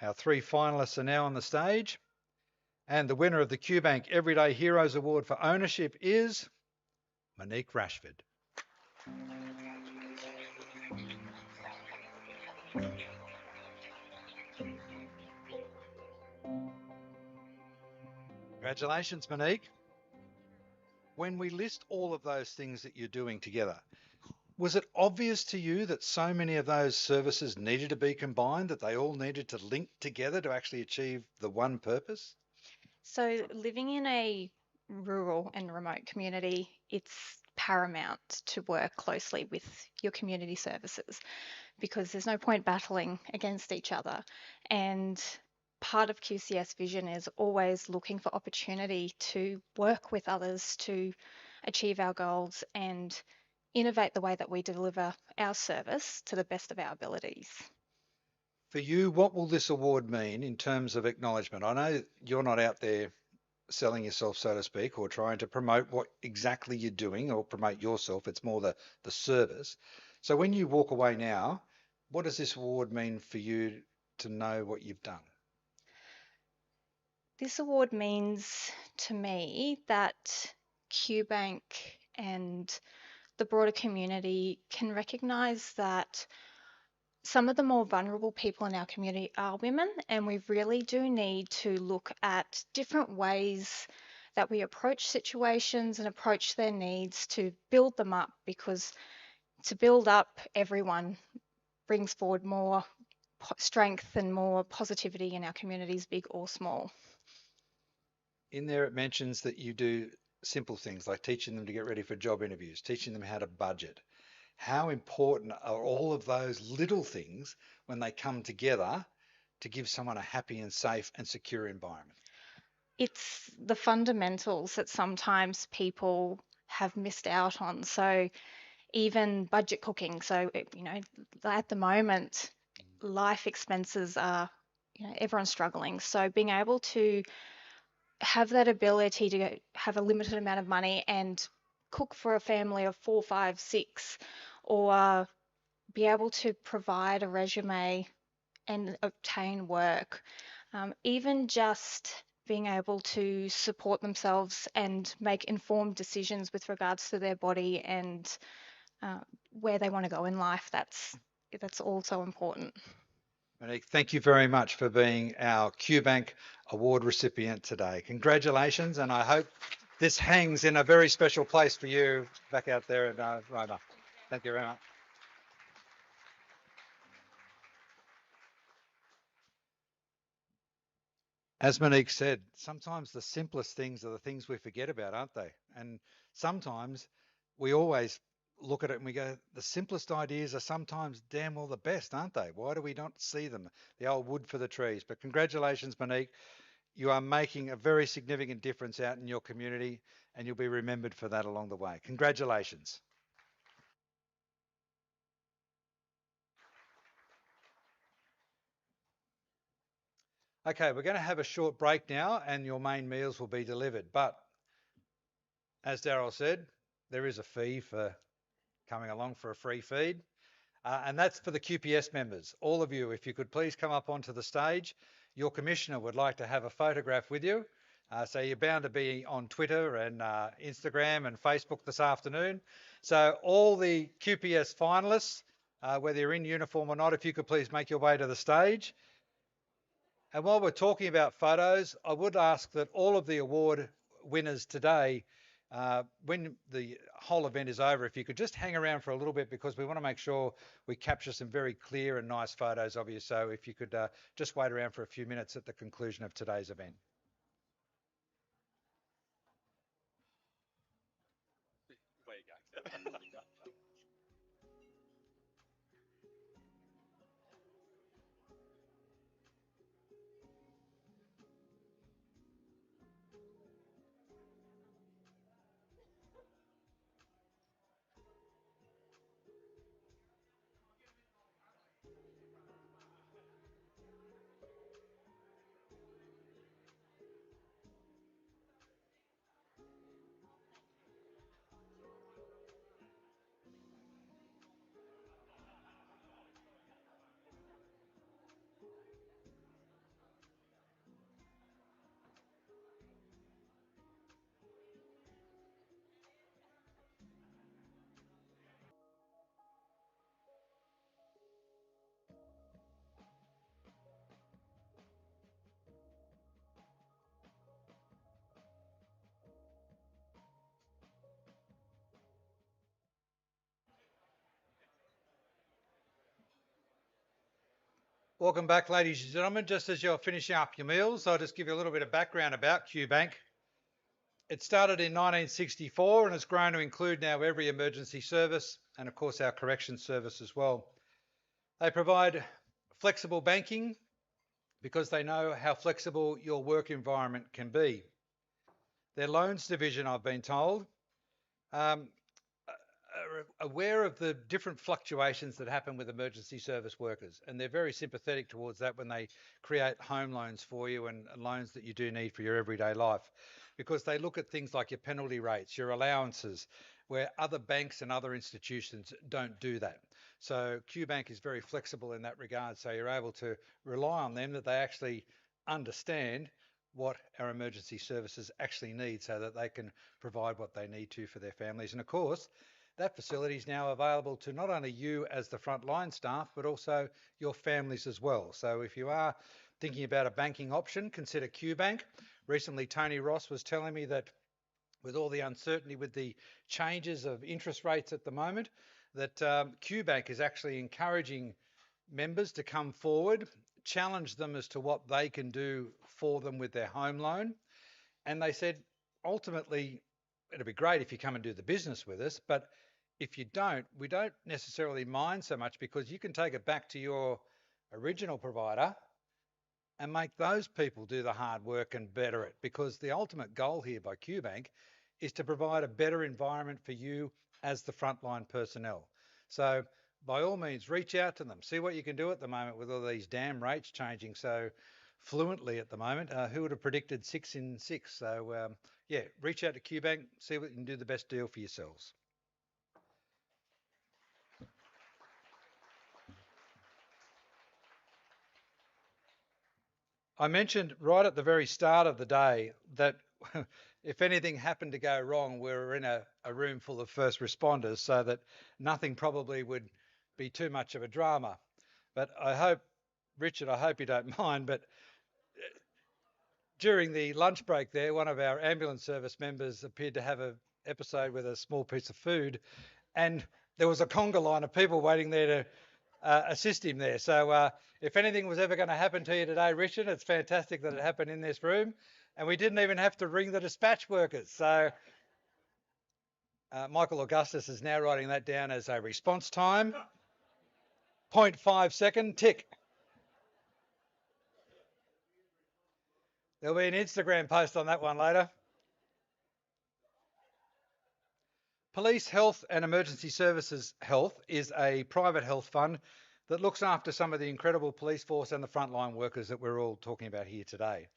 B: Our three finalists are now on the stage, and the winner of the QBANK Everyday Heroes Award for Ownership is Monique Rashford. Congratulations, Monique. When we list all of those things that you're doing together, was it obvious to you that so many of those services needed to be combined, that they all needed to link together to actually achieve the one purpose?
I: So, living in a rural and remote community, it's paramount to work closely with your community services because there's no point battling against each other. And part of QCS vision is always looking for opportunity to work with others to achieve our goals and innovate the way that we deliver our service to the best of our abilities.
B: For you, what will this award mean in terms of acknowledgement? I know you're not out there selling yourself, so to speak, or trying to promote what exactly you're doing or promote yourself. It's more the service. So when you walk away now, what does this award mean for you to know what you've done?
I: This award means to me that QBank and the broader community can recognise that some of the more vulnerable people in our community are women, and we really do need to look at different ways that we approach situations and approach their needs to build them up, because to build up everyone brings forward more strength and more positivity in our communities, big or small.
B: In there, it mentions that you do simple things like teaching them to get ready for job interviews, teaching them how to budget. How important are all of those little things when they come together to give someone a happy and safe and secure environment?
I: It's the fundamentals that sometimes people have missed out on. So even budget cooking. So, at the moment, life expenses are, everyone's struggling. So being able to have that ability to have a limited amount of money and cook for a family of 4, 5, 6, or be able to provide a resume and obtain work, even just being able to support themselves and make informed decisions with regards to their body and where they want to go in life, that's also important.
B: Monique, thank you very much for being our QBank Award recipient today. Congratulations, and I hope this hangs in a very special place for you back out there in Roma. Thank you very much. As Monique said, sometimes the simplest things are the things we forget about, aren't they? And sometimes we always look at it and we go, the simplest ideas are sometimes damn well the best, aren't they? Why do we not see them? The old wood for the trees. But congratulations, Monique. You are making a very significant difference out in your community, and you'll be remembered for that along the way. Congratulations. Okay, we're going to have a short break now and your main meals will be delivered. But as Daryl said, there is a fee for coming along for a free feed. And that's for the QPS members. All of you, if you could please come up onto the stage. Your commissioner would like to have a photograph with you. So you're bound to be on Twitter and Instagram and Facebook this afternoon. So all the QPS finalists, whether you're in uniform or not, if you could please make your way to the stage. And while we're talking about photos, I would ask that all of the award winners today, when the whole event is over, if you could just hang around for a little bit, because we want to make sure we capture some very clear and nice photos of you. So if you could just wait around for a few minutes at the conclusion of today's event.
G: There you go.
B: Welcome back, ladies and gentlemen. Just as you're finishing up your meals, I'll just give you a little bit of background about QBank. It started in 1964 and has grown to include now every emergency service and, of course, our corrections service as well. They provide flexible banking because they know how flexible your work environment can be. Their loans division, I've been told, are aware of the different fluctuations that happen with emergency service workers, and they're very sympathetic towards that when they create home loans for you and loans that you do need for your everyday life, because they look at things like your penalty rates, your allowances, where other banks and other institutions don't do that. So QBank is very flexible in that regard, so you're able to rely on them, that they actually understand what our emergency services actually need so that they can provide what they need to for their families. And of course, that facility is now available to not only you as the frontline staff, but also your families as well. So if you are thinking about a banking option, consider QBank. Recently, Tony Ross was telling me that with all the uncertainty with the changes of interest rates at the moment, that QBank is actually encouraging members to come forward, challenge them as to what they can do for them with their home loan. And they said, ultimately, it'd be great if you come and do the business with us, but if you don't, we don't necessarily mind so much, because you can take it back to your original provider and make those people do the hard work and better it, because the ultimate goal here by QBank is to provide a better environment for you as the frontline personnel. So by all means, reach out to them, see what you can do at the moment with all these damn rates changing so fluently at the moment. Who would have predicted 6 in 6? So yeah, reach out to QBank, see what you can do the best deal for yourselves. I mentioned right at the very start of the day that if anything happened to go wrong, we were in a room full of first responders, so that nothing probably would be too much of a drama. But I hope, Richard, I hope you don't mind, but during the lunch break there, one of our ambulance service members appeared to have an episode with a small piece of food, and there was a conga line of people waiting there to assist him there. So if anything was ever going to happen to you today, Richard, it's fantastic that it happened in this room, and we didn't even have to ring the dispatch workers. So Michael Augustus is now writing that down as a response time. 0.5 second tick. There'll be an Instagram post on that one later. Police Health and Emergency Services Health is a private health fund that looks after some of the incredible police force and the frontline workers that we're all talking about here today.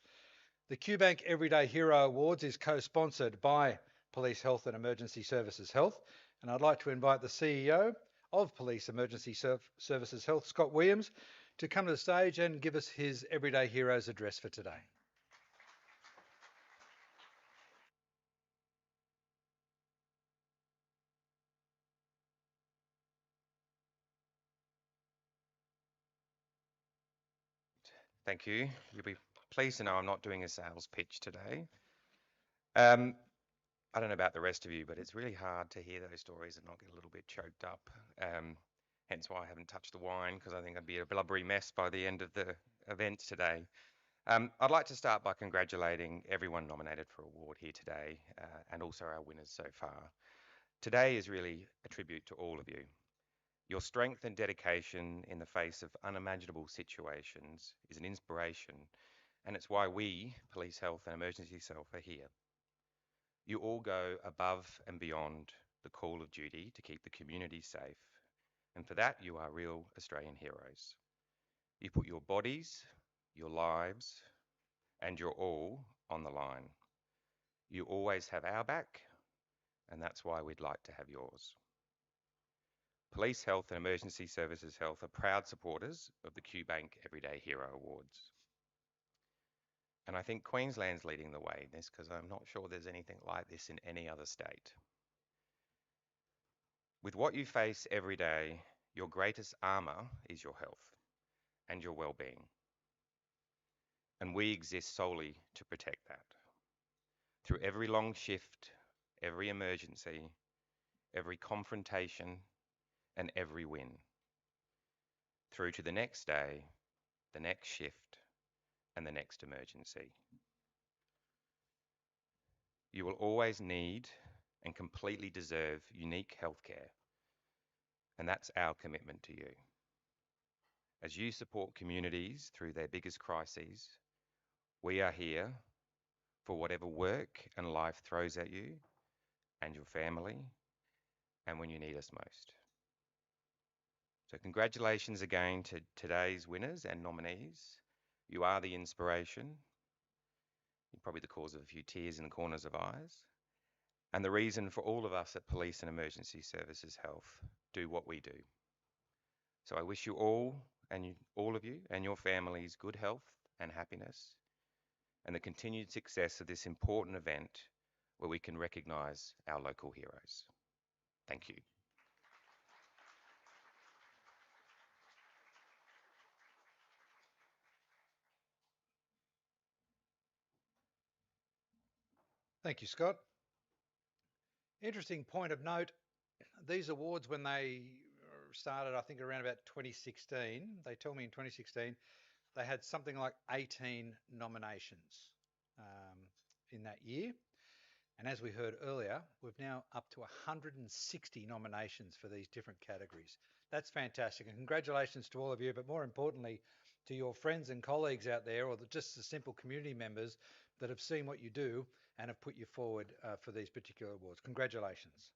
B: The QBANK Everyday Hero Awards is co-sponsored by Police Health and Emergency Services Health, and I'd like to invite the CEO of Police Emergency Services Health, Scott Williams, to come to the stage and give us his Everyday Heroes address for today.
J: Thank you. You'll be pleased to know I'm not doing a sales pitch today. I don't know about the rest of you, but it's really hard to hear those stories and not get a little bit choked up. Hence why I haven't touched the wine, because I think I'd be a blubbery mess by the end of the event today. I'd like to start by congratulating everyone nominated for award here today, and also our winners so far. Today is really a tribute to all of you. Your strength and dedication in the face of unimaginable situations is an inspiration, and it's why we, Police Health and Emergency Health, are here. You all go above and beyond the call of duty to keep the community safe, and for that you are real Australian heroes. You put your bodies, your lives, and your all on the line. You always have our back, and that's why we'd like to have yours. Police Health and Emergency Services Health are proud supporters of the QBANK Everyday Hero Awards. And I think Queensland's leading the way in this, because I'm not sure there's anything like this in any other state. With what you face every day, your greatest armour is your health and your well-being. And we exist solely to protect that. Through every long shift, every emergency, every confrontation, and every win. Through to the next day, the next shift, and the next emergency. You will always need and completely deserve unique healthcare, and that's our commitment to you. As you support communities through their biggest crises, we are here for whatever work and life throws at you and your family, and when you need us most. So congratulations again to today's winners and nominees. You are the inspiration. You're probably the cause of a few tears in the corners of eyes, and the reason for all of us at Police and Emergency Services Health do what we do. So I wish you all of you and your families good health and happiness, and the continued success of this important event where we can recognise our local heroes. Thank you.
B: Thank you, Scott. Interesting point of note, these awards, when they started, I think around about 2016, they tell me in 2016, they had something like 18 nominations in that year. And as we heard earlier, we've now up to 160 nominations for these different categories. That's fantastic. And congratulations to all of you, but more importantly, to your friends and colleagues out there, or just the simple community members that have seen what you do and have put you forward for these particular awards. Congratulations.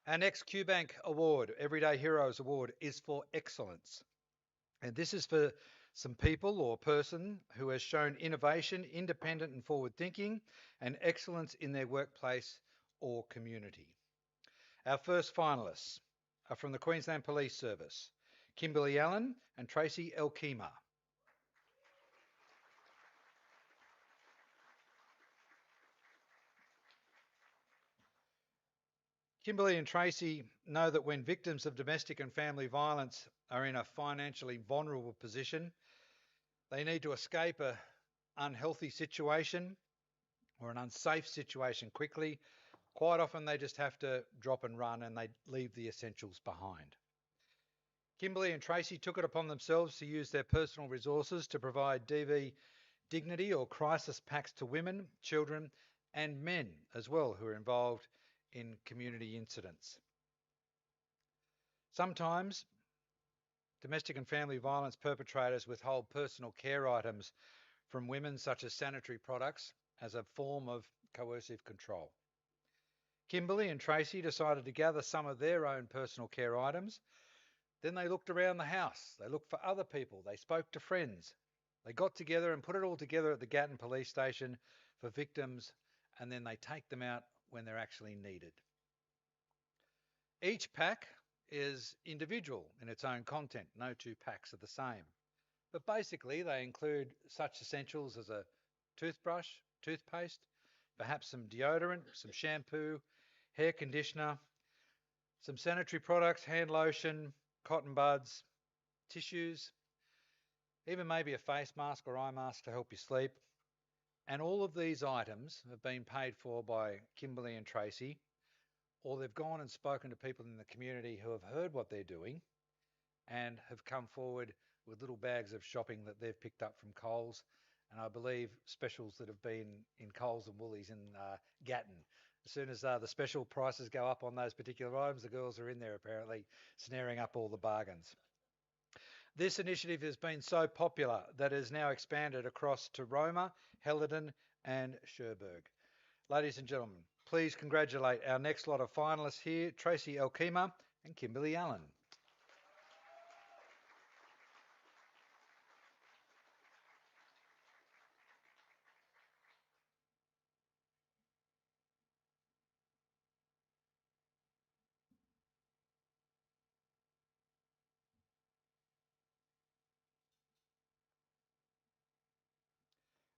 B: Our next QBank award, Everyday Heroes Award, is for excellence. And this is for some people or person who has shown innovation, independent and forward thinking, and excellence in their workplace or community. Our first finalists are from the Queensland Police Service, Kimberly Allen and Tracy Elkema. Kimberly and Tracy know that when victims of domestic and family violence are in a financially vulnerable position, they need to escape an unhealthy situation or an unsafe situation quickly. Quite often they just have to drop and run, and they leave the essentials behind. Kimberly and Tracy took it upon themselves to use their personal resources to provide DV dignity or crisis packs to women, children and men as well who are involved in community incidents. Sometimes domestic and family violence perpetrators withhold personal care items from women, such as sanitary products, as a form of coercive control. Kimberly and Tracy decided to gather some of their own personal care items. Then they looked around the house. They looked for other people. They spoke to friends. They got together and put it all together at the Gatton Police Station for victims, and then they take them out when they're actually needed. Each pack is individual in its own content. No two packs are the same. But basically, they include such essentials as a toothbrush, toothpaste, perhaps some deodorant, some shampoo, hair conditioner, some sanitary products, hand lotion, cotton buds, tissues, even maybe a face mask or eye mask to help you sleep. And all of these items have been paid for by Kimberly and Tracy, or they've gone and spoken to people in the community who have heard what they're doing and have come forward with little bags of shopping that they've picked up from Coles, and I believe specials that have been in Coles and Woolies in Gatton. As soon as the special prices go up on those particular items, the girls are in there apparently snaring up all the bargains. This initiative has been so popular that it has now expanded across to Roma, Helidon and Cherbourg. Ladies and gentlemen, please congratulate our next lot of finalists here, Tracy Elkema and Kimberly Allen.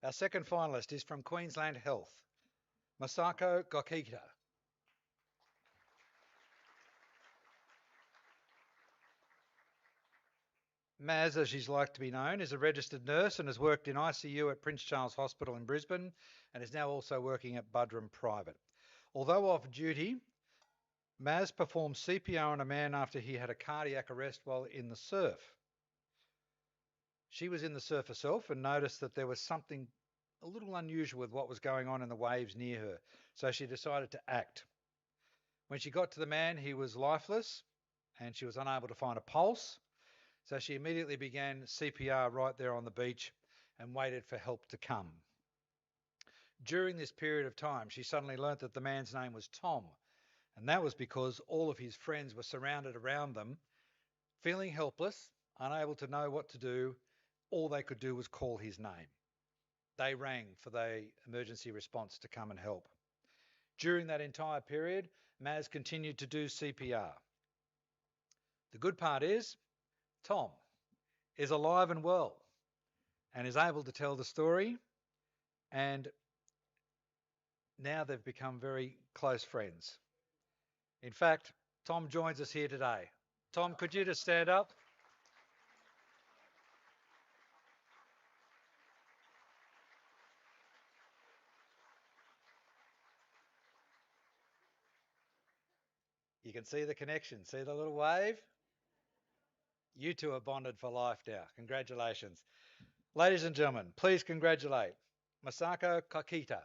B: Our second finalist is from Queensland Health, Masako Gokita. Maz, as she's like to be known, is a registered nurse and has worked in ICU at Prince Charles Hospital in Brisbane and is now also working at Buderim Private. Although off duty, Maz performed CPR on a man after he had a cardiac arrest while in the surf. She was in the surf herself and noticed that there was something a little unusual with what was going on in the waves near her, so she decided to act. When she got to the man, he was lifeless and she was unable to find a pulse, so she immediately began CPR right there on the beach and waited for help to come. During this period of time, she suddenly learnt that the man's name was Tom, and that was because all of his friends were surrounded around them, feeling helpless, unable to know what to do. All they could do was call his name. They rang for the emergency response to come and help. During that entire period, Maz continued to do CPR. The good part is, Tom is alive and well and is able to tell the story, and now they've become very close friends. In fact, Tom joins us here today. Tom, could you just stand up? You can see the connection. See the little wave? You two are bonded for life now. Congratulations. Ladies and gentlemen, please congratulate Masako Kakita.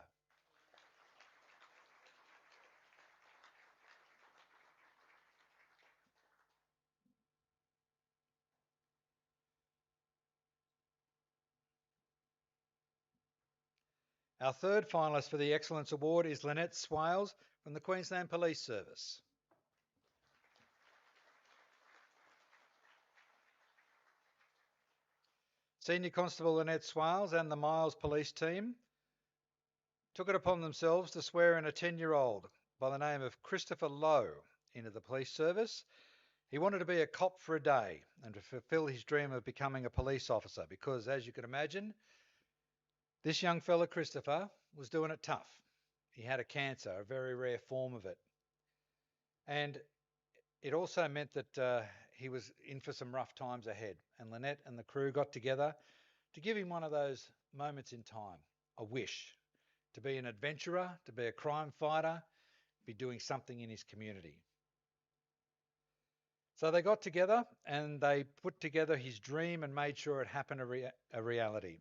B: Our third finalist for the Excellence Award is Lynette Swales from the Queensland Police Service. Senior Constable Lynette Swales and the Miles Police team took it upon themselves to swear in a 10-year-old by the name of Christopher Lowe into the police service. He wanted to be a cop for a day and to fulfil his dream of becoming a police officer because, as you can imagine, this young fella, Christopher, was doing it tough. He had a cancer, a very rare form of it. And it also meant that he was in for some rough times ahead. And Lynette and the crew got together to give him one of those moments in time, a wish, to be an adventurer, to be a crime fighter, be doing something in his community. So they got together and they put together his dream and made sure it happened a reality.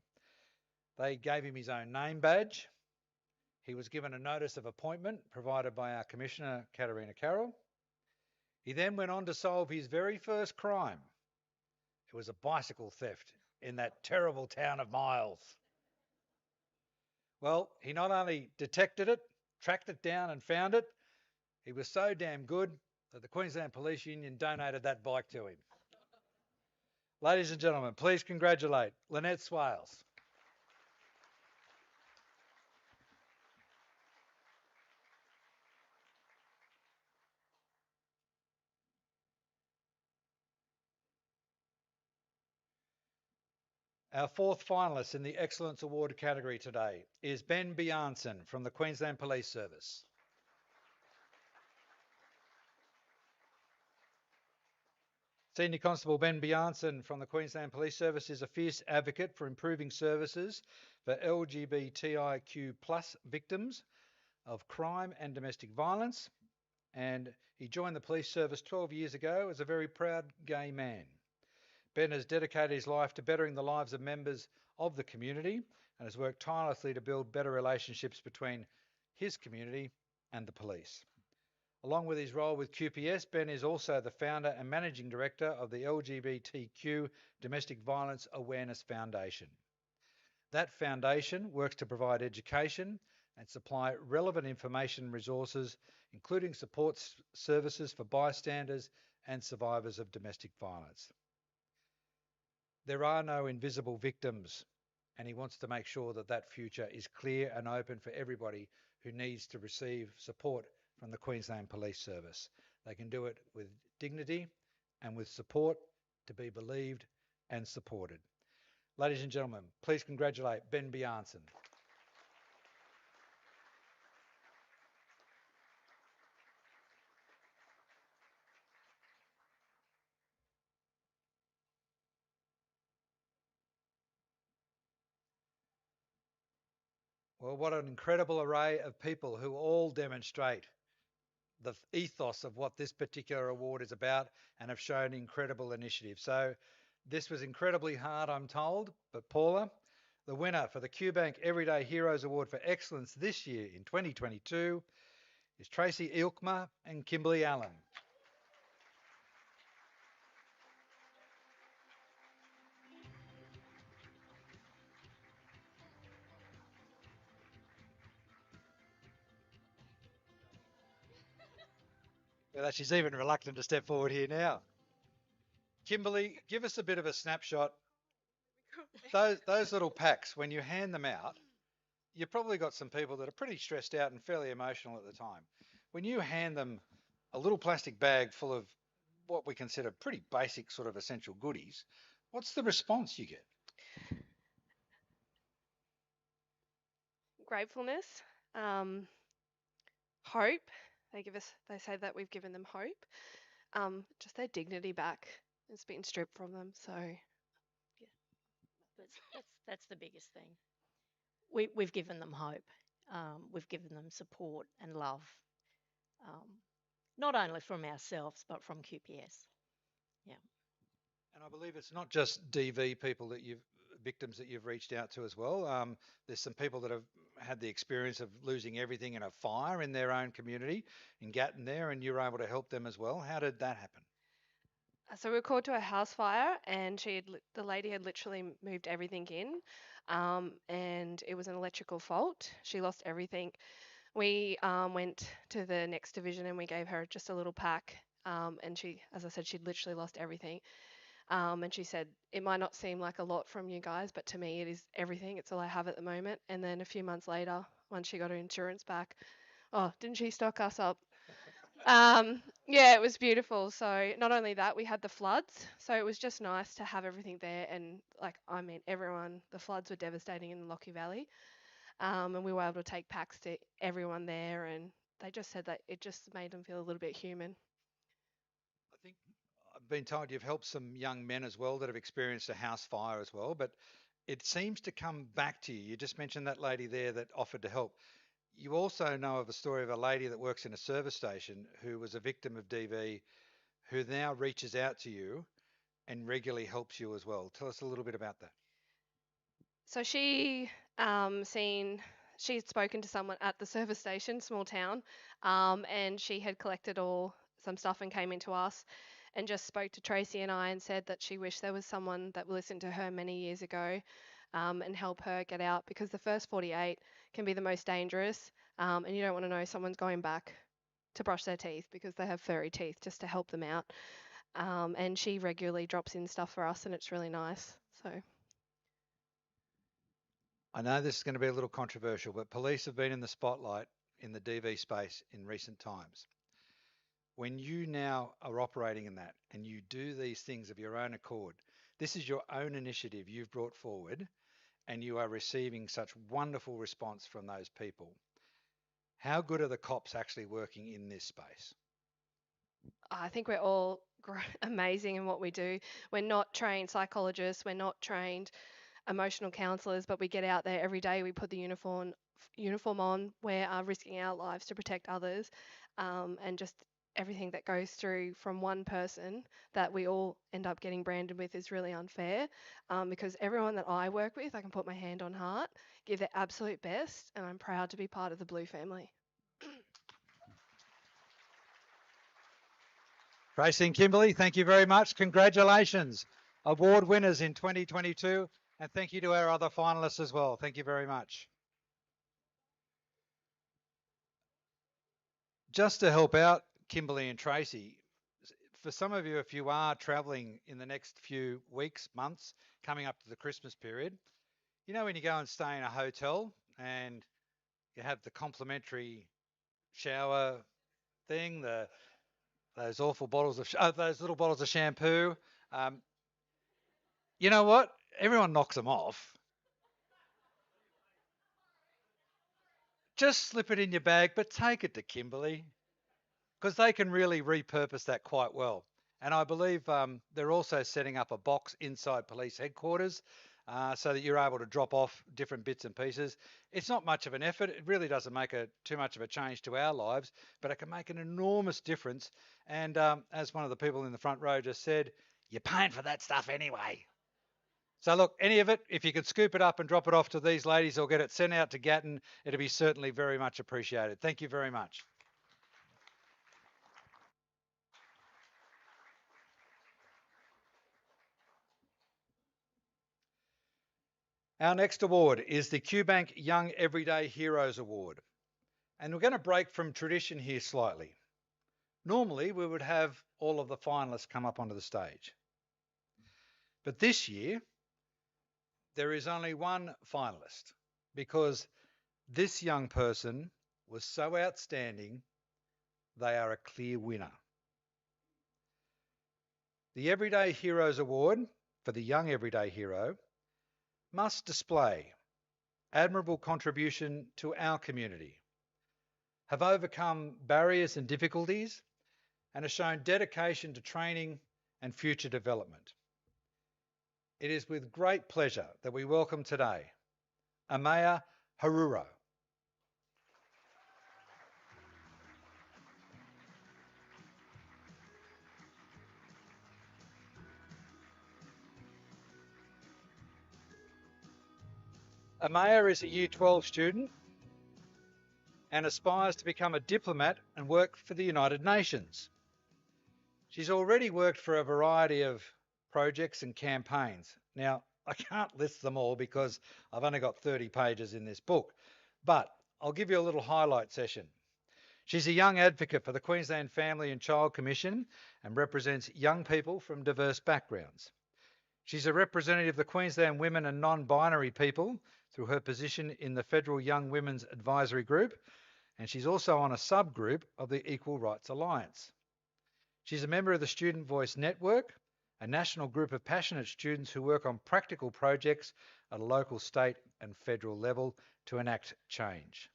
B: They gave him his own name badge. He was given a notice of appointment provided by our Commissioner, Katarina Carroll. He then went on to solve his very first crime. It was a bicycle theft in that terrible town of Miles. Well, he not only detected it, tracked it down and found it, he was so damn good that the Queensland Police Union donated that bike to him. Ladies and gentlemen, please congratulate Lynette Swales. Our fourth finalist in the Excellence Award category today is Ben Bjarnson from the Queensland Police Service. Senior Constable Ben Bjarnson from the Queensland Police Service is a fierce advocate for improving services for LGBTIQ plus victims of crime and domestic violence, and he joined the police service 12 years ago as a very proud gay man. Ben has dedicated his life to bettering the lives of members of the community and has worked tirelessly to build better relationships between his community and the police. Along with his role with QPS, Ben is also the founder and managing director of the LGBTQ Domestic Violence Awareness Foundation. That foundation works to provide education and supply relevant information and resources, including support services for bystanders and survivors of domestic violence. There are no invisible victims, and he wants to make sure that that future is clear and open for everybody who needs to receive support from the Queensland Police Service. They can do it with dignity and with support to be believed and supported. Ladies and gentlemen, please congratulate Ben Bjarnson. Well, what an incredible array of people who all demonstrate the ethos of what this particular award is about and have shown incredible initiative. So this was incredibly hard, I'm told, but Paula, the winner for the QBank Everyday Heroes Award for Excellence this year in 2022 is Tracy Ilkma and Kimberly Allen. Well, she's even reluctant to step forward here now. Kimberly, give us a bit of a snapshot. Those little packs, when you hand them out, you've probably got some people that are pretty stressed out and fairly emotional at the time. When you hand them a little plastic bag full of what we consider pretty basic sort of essential goodies, what's the response you get?
K: Gratefulness, hope. They say that we've given them hope. Just their dignity back. It's been stripped from them. So
L: That's the biggest thing. We've given them hope. We've given them support and love, not only from ourselves but from QPS. Yeah.
B: And I believe it's not just DV people that victims that you've reached out to as well. There's some people that have had the experience of losing everything in a fire in their own community in Gatton there, and you were able to help them as well. How did that happen?
K: So we were called to a house fire, and the lady had literally moved everything in, and it was an electrical fault. She lost everything. We went to the next division and we gave her just a little pack, and she, as I said, she'd literally lost everything. And she said, it might not seem like a lot from you guys, but to me it is everything. It's all I have at the moment. And then a few months later, once she got her insurance back, oh, didn't she stock us up? Yeah, it was beautiful. So not only that, we had the floods. So it was just nice to have everything there. And like, I mean, the floods were devastating in the Lockie Valley. And we were able to take packs to everyone there. And they just said that it just made them feel a little bit human.
B: I think I've been told you've helped some young men as well that have experienced a house fire as well, but it seems to come back to you. You just mentioned that lady there that offered to help. You also know of a story of a lady that works in a service station who was a victim of DV, who now reaches out to you and regularly helps you as well. Tell us a little bit about that.
K: So she had spoken to someone at the service station, small town, and she had collected some stuff and came into us and just spoke to Tracy and I and said that she wished there was someone that listened to her many years ago, and help her get out, because the first 48 can be the most dangerous. And you don't want to know someone's going back to brush their teeth because they have furry teeth just to help them out. And she regularly drops in stuff for us, and it's really nice. So
B: I know this is going to be a little controversial, but police have been in the spotlight in the DV space in recent times. When you now are operating in that and you do these things of your own accord, this is your own initiative you've brought forward, and you are receiving such wonderful response from those people. How good are the cops actually working in this space?
K: I think we're all amazing in what we do. We're not trained psychologists, we're not trained emotional counselors, but we get out there every day. We put the uniform on. We're risking our lives to protect others, and just everything that goes through from one person that we all end up getting branded with is really unfair. Because everyone that I work with, I can put my hand on heart, give their absolute best, and I'm proud to be part of the Blue family.
B: Tracy and Kimberly, thank you very much. Congratulations, award winners in 2022. And thank you to our other finalists as well. Thank you very much. Just to help out Kimberly and Tracy, for some of you, if you are traveling in the next few weeks, months, coming up to the Christmas period, you know when you go and stay in a hotel and you have the complimentary shower thing, those awful bottles of those little bottles of shampoo. You know what? Everyone knocks them off. Just slip it in your bag, but take it to Kimberly because they can really repurpose that quite well. And I believe they're also setting up a box inside police headquarters so that you're able to drop off different bits and pieces. It's not much of an effort. It really doesn't make too much of a change to our lives, but it can make an enormous difference. And as one of the people in the front row just said, you're paying for that stuff anyway. So look, any of it, if you could scoop it up and drop it off to these ladies or get it sent out to Gatton, it'd be certainly very much appreciated. Thank you very much. Our next award is the QBANK Young Everyday Heroes Award. And we're going to break from tradition here slightly. Normally, we would have all of the finalists come up onto the stage. But this year, there is only one finalist because this young person was so outstanding, they are a clear winner. The Everyday Heroes Award for the Young Everyday Hero must display admirable contribution to our community, have overcome barriers and difficulties, and has shown dedication to training and future development. It is with great pleasure that we welcome today Amaya Haruro. Amaya is a Year 12 student and aspires to become a diplomat and work for the United Nations. She's already worked for a variety of projects and campaigns. Now, I can't list them all because I've only got 30 pages in this book, but I'll give you a little highlight session. She's a young advocate for the Queensland Family and Child Commission and represents young people from diverse backgrounds. She's a representative of the Queensland Women and Non-Binary People through her position in the Federal Young Women's Advisory Group, and she's also on a subgroup of the Equal Rights Alliance. She's a member of the Student Voice Network, a national group of passionate students who work on practical projects at a local, state and federal level to enact change.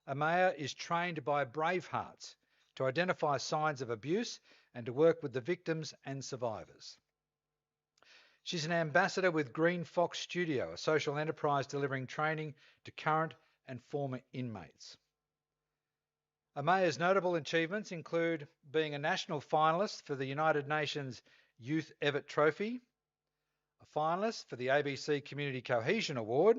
B: Amaya is trained by Bravehearts to identify signs of abuse and to work with the victims and survivors. She's an ambassador with Green Fox Studio, a social enterprise delivering training to current and former inmates. Amaya's notable achievements include being a national finalist for the United Nations Youth Evatt Trophy, a finalist for the ABC Community Cohesion Award.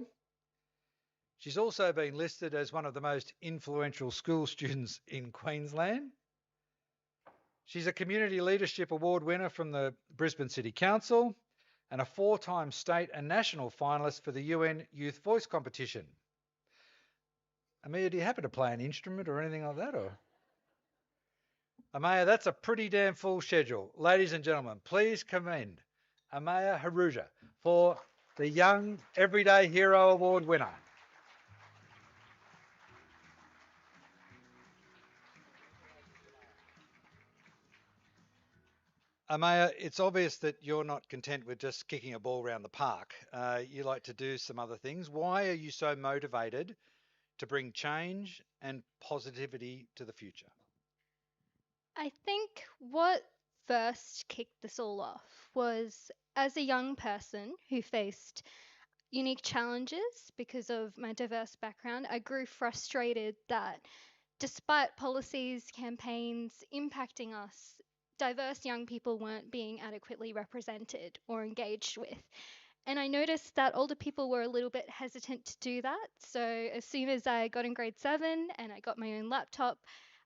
B: She's also been listed as one of the most influential school students in Queensland. She's a Community Leadership Award winner from the Brisbane City Council and a 4-time state and national finalist for the UN Youth Voice Competition. Amelia, do you happen to play an instrument or anything like that? Or Amaya, that's a pretty damn full schedule. Ladies and gentlemen, please commend Amaya Haruja for the Young Everyday Hero Award winner. Amaya, it's obvious that you're not content with just kicking a ball around the park. You like to do some other things. Why are you so motivated to bring change and positivity to the future?
M: I think what first kicked this all off was as a young person who faced unique challenges because of my diverse background, I grew frustrated that despite policies, campaigns impacting us, diverse young people weren't being adequately represented or engaged with. And I noticed that older people were a little bit hesitant to do that. So as soon as I got in grade 7 and I got my own laptop,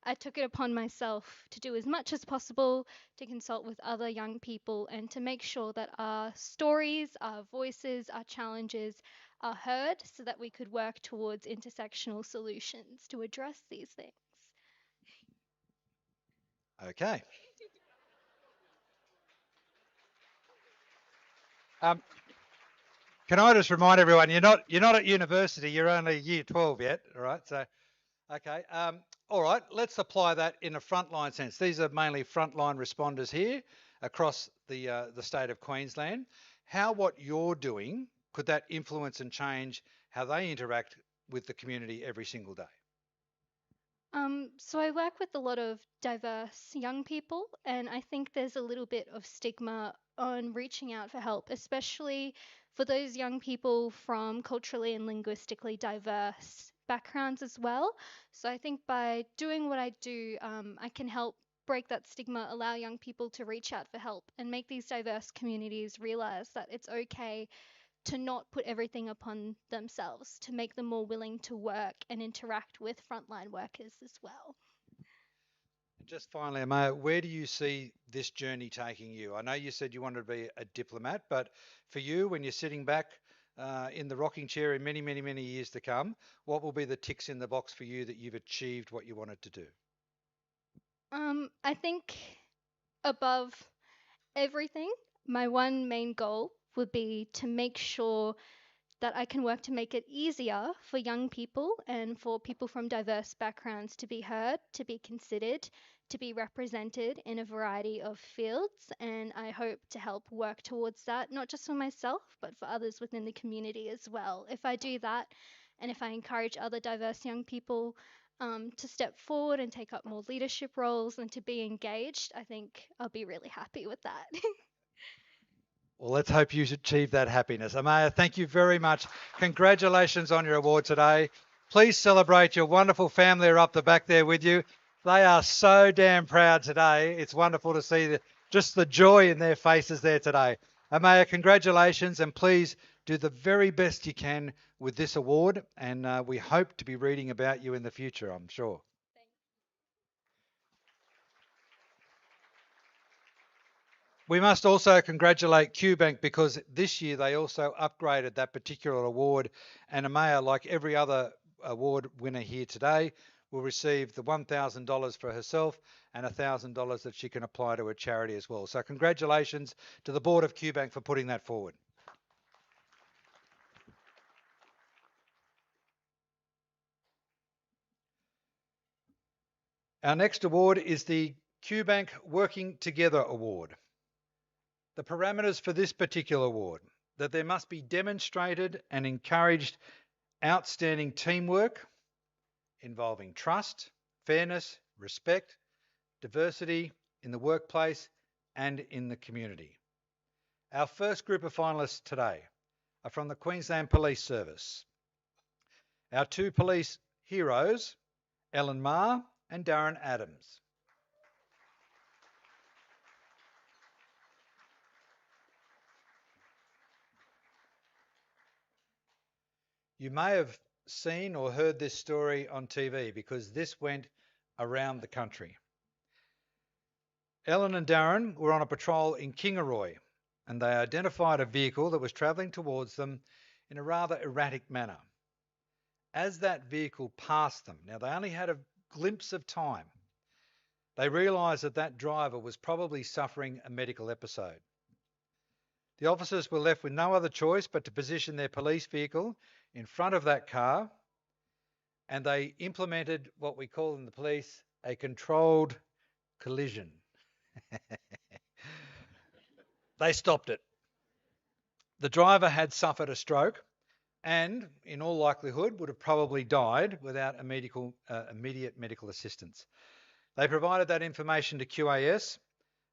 M: I took it upon myself to do as much as possible to consult with other young people and to make sure that our stories, our voices, our challenges are heard so that we could work towards intersectional solutions to address these things.
B: Okay. Um, can I just remind everyone, you're not at university, you're only year 12 yet, all right? So, okay. All right, let's apply that in a frontline sense. These are mainly frontline responders here across the state of Queensland. How what you're doing, could that influence and change how they interact with the community every single day?
M: So I work with a lot of diverse young people, and I think there's a little bit of stigma on reaching out for help, especially for those young people from culturally and linguistically diverse backgrounds as well. So I think by doing what I do, I can help break that stigma, allow young people to reach out for help, and make these diverse communities realize that it's okay to not put everything upon themselves, to make them more willing to work and interact with frontline workers as well.
B: Just finally, Amaya, where do you see this journey taking you? I know you said you wanted to be a diplomat, but for you, when you're sitting back in the rocking chair in many, many, many years to come, what will be the ticks in the box for you that you've achieved what you wanted to do?
M: I think above everything, my one main goal would be to make sure that I can work to make it easier for young people and for people from diverse backgrounds to be heard, to be considered, to be represented in a variety of fields. And I hope to help work towards that, not just for myself, but for others within the community as well. If I do that, and if I encourage other diverse young people to step forward and take up more leadership roles and to be engaged, I think I'll be really happy with that.
B: Well, let's hope you achieve that happiness. Amaya, thank you very much. Congratulations on your award today. Please celebrate your wonderful family are up the back there with you. They are so damn proud today. It's wonderful to see just the joy in their faces there today. Amaya, congratulations, and please do the very best you can with this award. And we hope to be reading about you in the future, I'm sure. We must also congratulate QBANK because this year they also upgraded that particular award, and Amaya, like every other award winner here today, will receive the $1,000 for herself and $1,000 that she can apply to a charity as well. So congratulations to the board of QBANK for putting that forward. Our next award is the QBANK Working Together Award. The parameters for this particular award, that there must be demonstrated and encouraged outstanding teamwork involving trust, fairness, respect, diversity in the workplace and in the community. Our first group of finalists today are from the Queensland Police Service. Our two police heroes, Ellen Marr and Darren Adams. You may have seen or heard this story on TV because this went around the country. Ellen and Darren were on a patrol in Kingaroy and they identified a vehicle that was travelling towards them in a rather erratic manner. as that vehicle passed them, now they only had a glimpse of time, they realised that that driver was probably suffering a medical episode. The officers were left with no other choice but to position their police vehicle in front of that car, and they implemented what we call in the police a controlled collision. They stopped it. The driver had suffered a stroke and, in all likelihood, would have probably died without immediate medical assistance. They provided that information to QAS,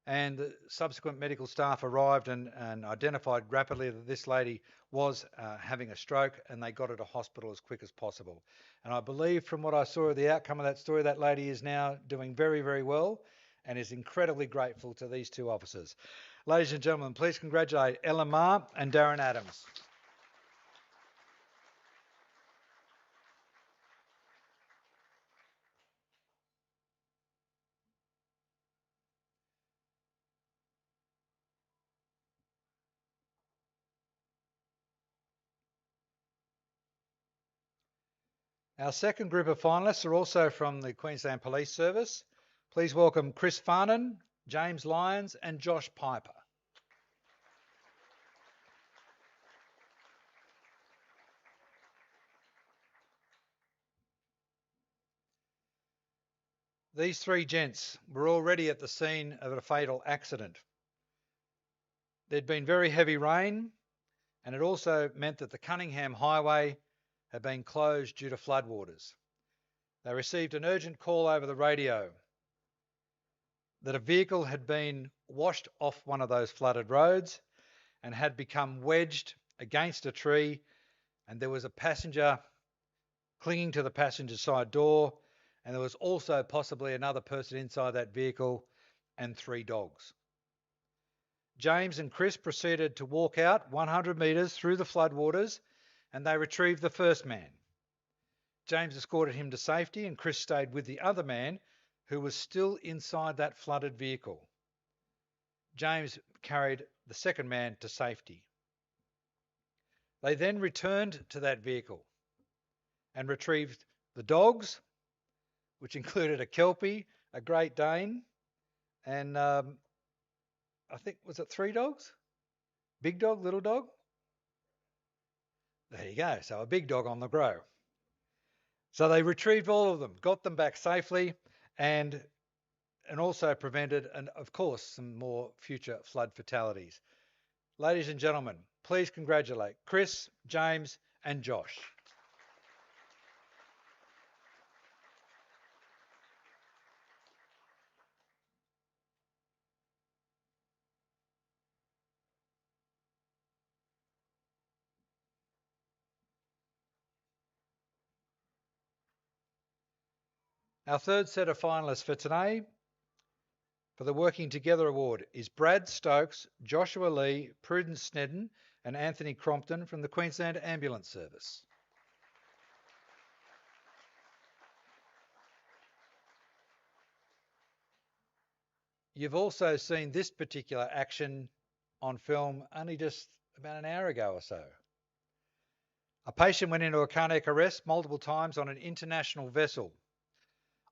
B: and the subsequent medical staff arrived and identified rapidly that this lady was having a stroke, and they got her to hospital as quick as possible. And I believe from what I saw of the outcome of that story, that lady is now doing very, very well and is incredibly grateful to these two officers. Ladies and gentlemen, please congratulate Ellen Ma and Darren Adams. Our second group of finalists are also from the Queensland Police Service. Please welcome Chris Farnan, James Lyons and Josh Piper. These three gents were already at the scene of a fatal accident. There'd been very heavy rain, and it also meant that the Cunningham Highway had been closed due to floodwaters. They received an urgent call over the radio that a vehicle had been washed off one of those flooded roads and had become wedged against a tree, and there was a passenger clinging to the passenger side door, and there was also possibly another person inside that vehicle and 3 dogs. James and Chris proceeded to walk out 100 metres through the floodwaters, and they retrieved the first man. James escorted him to safety, and Chris stayed with the other man who was still inside that flooded vehicle. James carried the second man to safety. They then returned to that vehicle and retrieved the dogs, which included a Kelpie, a Great Dane, and I think, was it 3 dogs? Big dog, little dog? There you go. So a big dog on the grow. So they retrieved all of them, got them back safely, and also prevented, and of course, some more future flood fatalities. Ladies and gentlemen, please congratulate Chris, James, and Josh. Our third set of finalists for today for the Working Together Award is Brad Stokes, Joshua Lee, Prudence Snedden and Anthony Crompton from the Queensland Ambulance Service. You've also seen this particular action on film only just about an hour ago or so. A patient went into a cardiac arrest multiple times on an international vessel.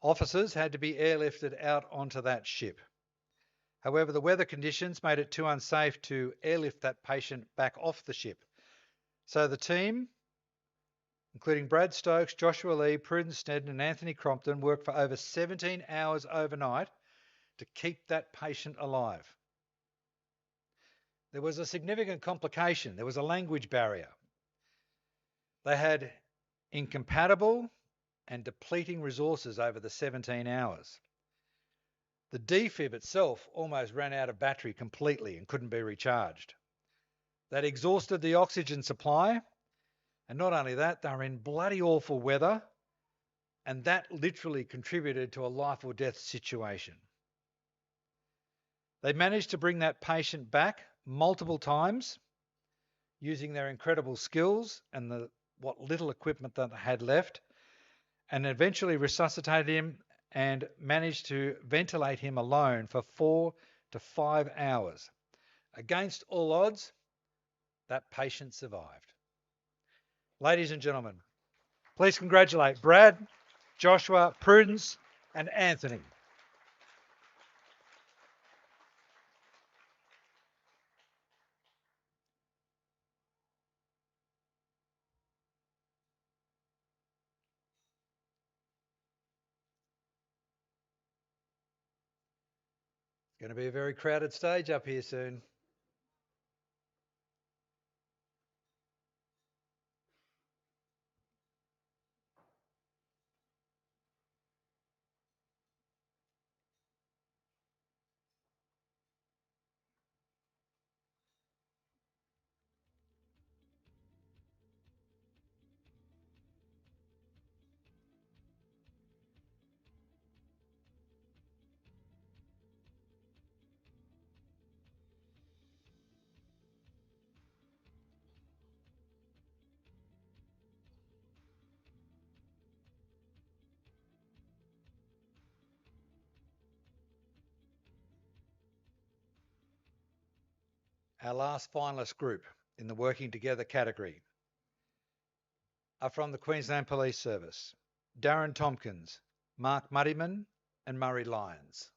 B: Officers had to be airlifted out onto that ship. However, the weather conditions made it too unsafe to airlift that patient back off the ship. So the team, including Brad Stokes, Joshua Lee, Prudence Snedden and Anthony Crompton, worked for over 17 hours overnight to keep that patient alive. There was a significant complication. There was a language barrier. They had incompatible and depleting resources over the 17 hours. The defib itself almost ran out of battery completely and couldn't be recharged. That exhausted the oxygen supply, and not only that, they were in bloody awful weather, and that literally contributed to a life or death situation. They managed to bring that patient back multiple times using their incredible skills and what little equipment that they had left, and eventually resuscitated him and managed to ventilate him alone for 4 to 5 hours. Against all odds, that patient survived. Ladies and gentlemen, Please congratulate Brad, Joshua, Prudence, and Anthony. It's going to be a very crowded stage up here soon. Our last finalist group in the Working Together category are from the Queensland Police Service: Darren Tompkins, Mark Muddyman, and Murray Lyons.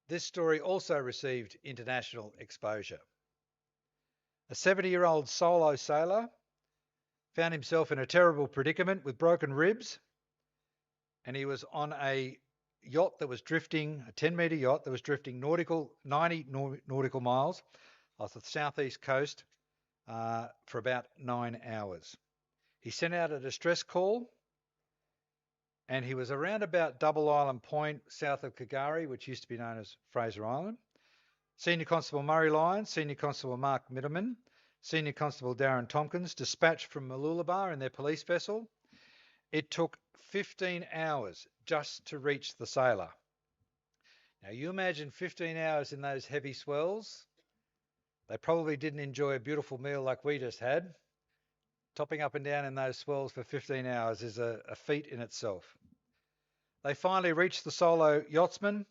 B: This story also received international exposure. A 70-year-old solo sailor found himself in a terrible predicament with broken ribs, and he was on a yacht that was drifting, a 10-metre yacht that was drifting 90 nautical miles off the southeast coast for about 9 hours. He sent out a distress call, and he was around about Double Island Point, south of Kagari, which used to be known as Fraser Island. Senior Constable Murray Lyons, Senior Constable Mark Mitterman, Senior Constable Darren Tompkins dispatched from Mooloolaba in their police vessel. It took 15 hours just to reach the sailor. Now you imagine 15 hours in those heavy swells. They probably didn't enjoy a beautiful meal like we just had. Topping up and down in those swells for 15 hours is a feat in itself. They finally reached the solo yachtsman,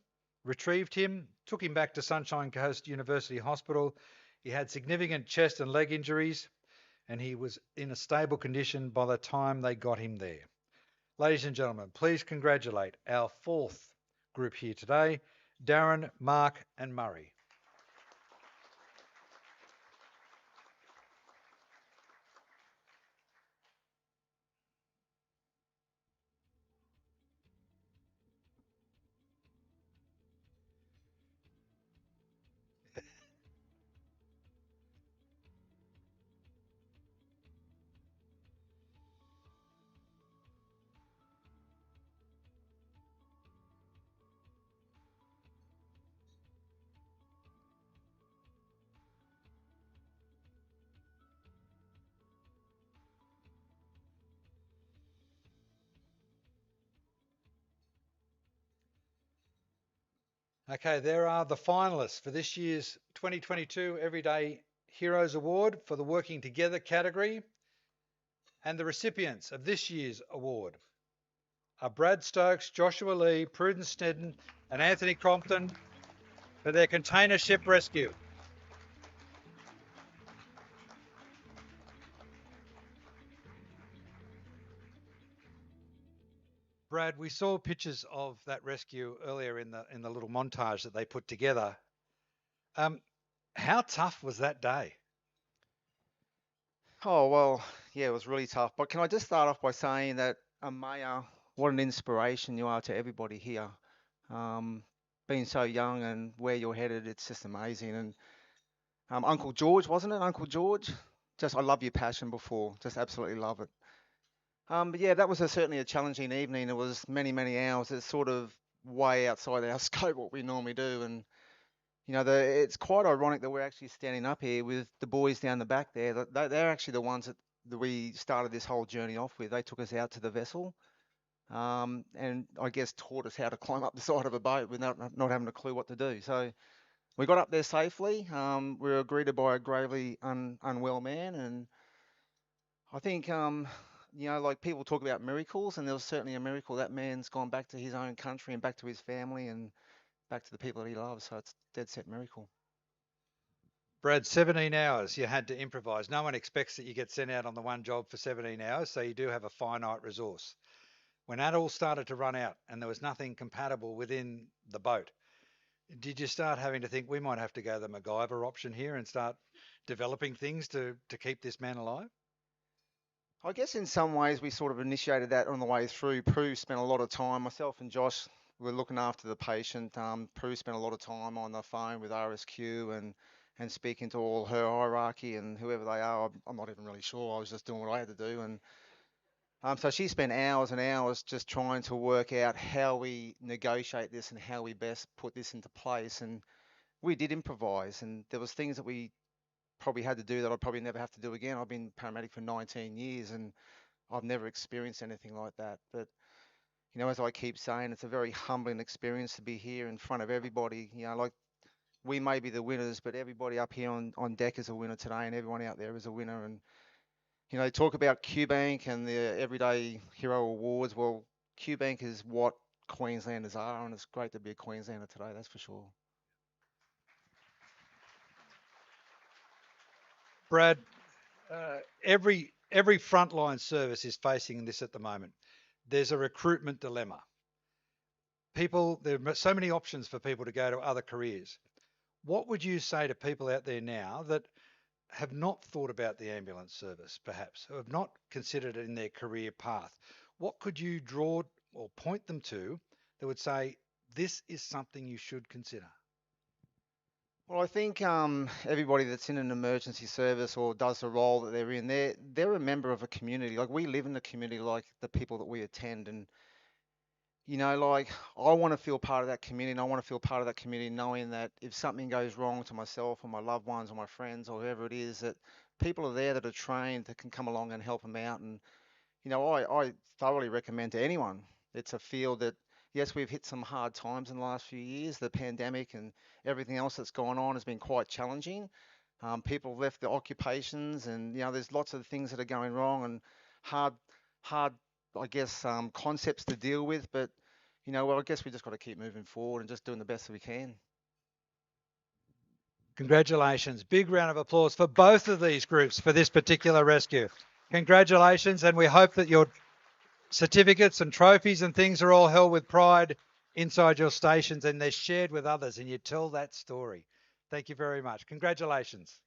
B: retrieved him, took him back to Sunshine Coast University Hospital. He had significant chest and leg injuries, and he was in a stable condition by the time they got him there. Ladies and gentlemen, please congratulate our fourth group here today, Darren, Mark, and Murray. Okay, there are the finalists for this year's 2022 Everyday Heroes Award for the Working Together category. And the recipients of this year's award are Brad Stokes, Joshua Lee, Prudence Snedden, and Anthony Crompton for their container ship rescue. Brad, we saw pictures of that rescue earlier in the little montage that they put together. How tough was that day?
N: Oh, well, yeah, it was really tough. But can I just start off by saying that, Maya, what an inspiration you are to everybody here. Being so young and where you're headed, it's just amazing. And Uncle George, wasn't it? Uncle George? Just, I love your passion before. Just absolutely love it. But yeah, that was certainly a challenging evening. It was many, many hours. It's sort of way outside our scope what we normally do. And you know, it's quite ironic that we're actually standing up here with the boys down the back there. They're actually the ones that we started this whole journey off with. They took us out to the vessel, and I guess taught us how to climb up the side of a boat without not having a clue what to do. So we got up there safely. We were greeted by a gravely unwell man, and I think, you know, like people talk about miracles, and there was certainly a miracle. That man's gone back to his own country and back to his family and back to the people that he loves. So it's dead set miracle.
B: Brad, 17 hours you had to improvise. No one expects that you get sent out on the one job for 17 hours, so you do have a finite resource. When that all started to run out and there was nothing compatible within the boat, did you start having to think we might have to go the MacGyver option here and start developing things to keep this man alive?
N: I guess in some ways we sort of initiated that on the way through. Prue spent a lot of time, myself and Josh were looking after the patient. Prue spent a lot of time on the phone with RSQ and speaking to all her hierarchy and whoever they are. I'm not even really sure. I was just doing what I had to do. And so she spent hours and hours just trying to work out how we negotiate this and how we best put this into place. And we did improvise, and there was things that we probably had to do that I'd probably never have to do again. I've been paramedic for 19 years and I've never experienced anything like that. But, you know, as I keep saying, it's a very humbling experience to be here in front of everybody. You know, like we may be the winners, but everybody up here on deck is a winner today and everyone out there is a winner. And, you know, talk about QBank and the Everyday Hero Awards. Well, QBank is what Queenslanders are, and it's great to be a Queenslander today, that's for sure.
B: Brad, every frontline service is facing this at the moment. There's a recruitment dilemma. There are so many options for people to go to other careers. What would you say to people out there now that have not thought about the ambulance service, perhaps, who have not considered it in their career path? What could you draw or point them to that would say, this is something you should consider?
N: Well, I think everybody that's in an emergency service or does the role that they're in, they're a member of a community. Like we live in the community, like the people that we attend, and you know, like I want to feel part of that community, and I want to feel part of that community, knowing that if something goes wrong to myself or my loved ones or my friends or whoever it is, that people are there that are trained that can come along and help them out. And you know, I thoroughly recommend to anyone. It's a field that, yes, we've hit some hard times in the last few years. The pandemic and everything else that's gone on has been quite challenging. People have left their occupations, and you know, there's lots of things that are going wrong and hard, hard, I guess, concepts to deal with. But you know, well, I guess we just got to keep moving forward and just doing the best that we can.
B: Congratulations. Big round of applause for both of these groups for this particular rescue. Congratulations, and we hope that your certificates and trophies and things are all held with pride inside your stations and they're shared with others and you tell that story. Thank you very much. Congratulations.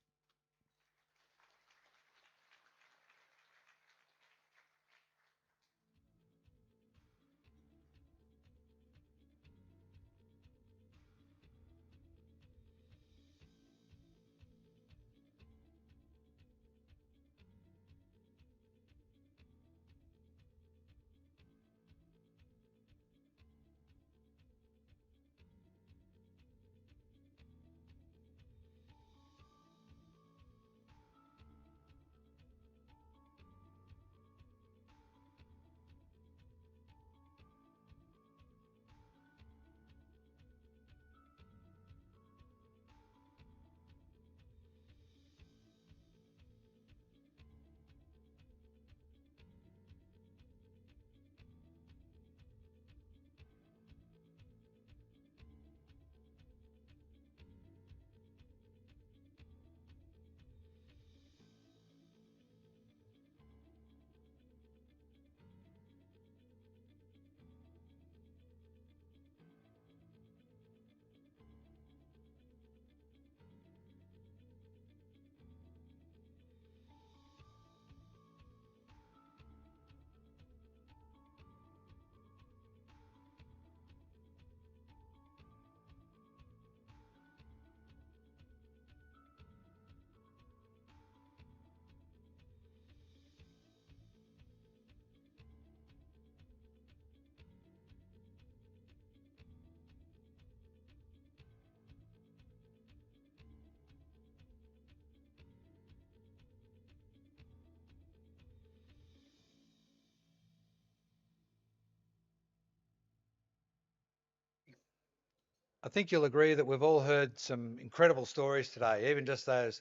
B: I think you'll agree that we've all heard some incredible stories today. Even just those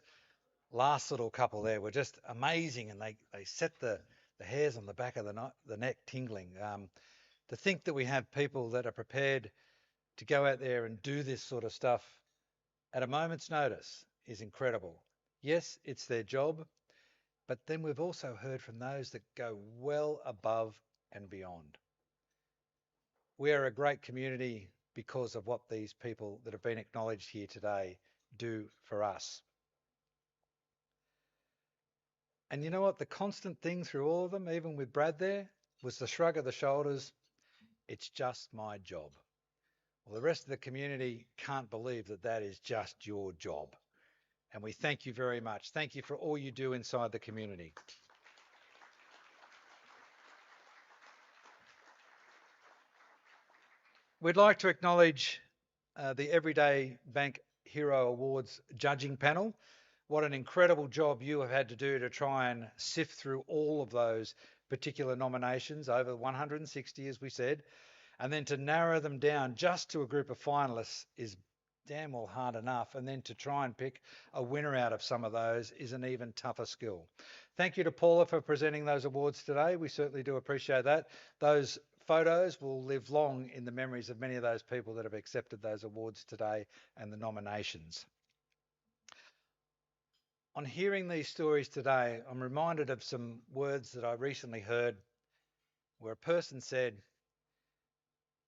B: last little couple there were just amazing, and they set the hairs on the back of the neck tingling. To think that we have people that are prepared to go out there and do this sort of stuff at a moment's notice is incredible. Yes, it's their job, but then we've also heard from those that go well above and beyond. We are a great community because of what these people that have been acknowledged here today do for us. And you know what? The constant thing through all of them, even with Brad there, was the shrug of the shoulders. It's just my job. Well, the rest of the community can't believe that that is just your job. And we thank you very much. Thank you for all you do inside the community. We'd like to acknowledge the Everyday Bank Hero Awards judging panel. What an incredible job you have had to do to try and sift through all of those particular nominations, over 160, as we said, and then to narrow them down just to a group of finalists is damn well hard enough. And then to try and pick a winner out of some of those is an even tougher skill. Thank you to Paula for presenting those awards today. We certainly do appreciate that. Those photos will live long in the memories of many of those people that have accepted those awards today and the nominations. On hearing these stories today, I'm reminded of some words that I recently heard where a person said,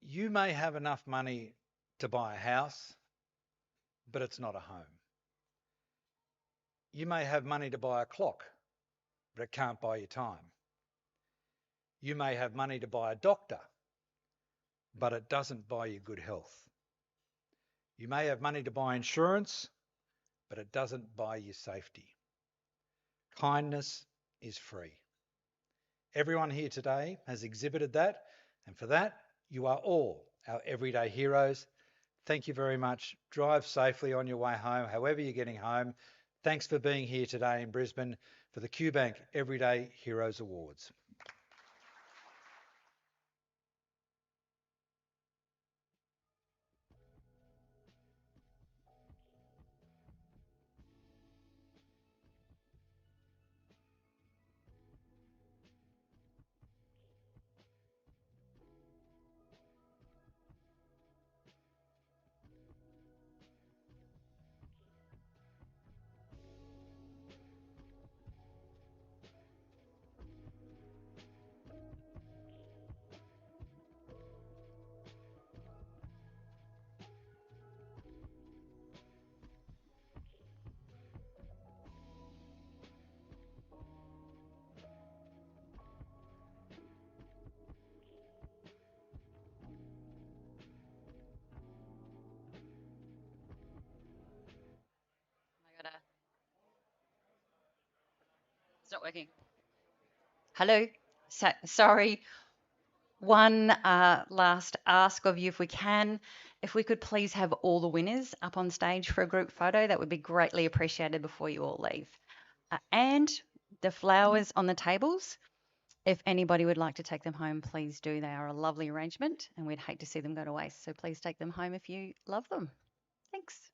B: you may have enough money to buy a house, but it's not a home. You may have money to buy a clock, but it can't buy you time. You may have money to buy a doctor, but it doesn't buy you good health. You may have money to buy insurance, but it doesn't buy you safety. Kindness is free. Everyone here today has exhibited that, and for that, you are all our everyday heroes. Thank you very much. Drive safely on your way home, however you're getting home. Thanks for being here today in Brisbane for the QBANK Everyday Heroes Awards.
O: It's not working. Hello. Sorry. One last ask of you, if we can, if we could please have all the winners up on stage for a group photo, that would be greatly appreciated before you all leave. And the flowers on the tables, if anybody would like to take them home, please do. They are a lovely arrangement and we'd hate to see them go to waste. So please take them home if you love them. Thanks.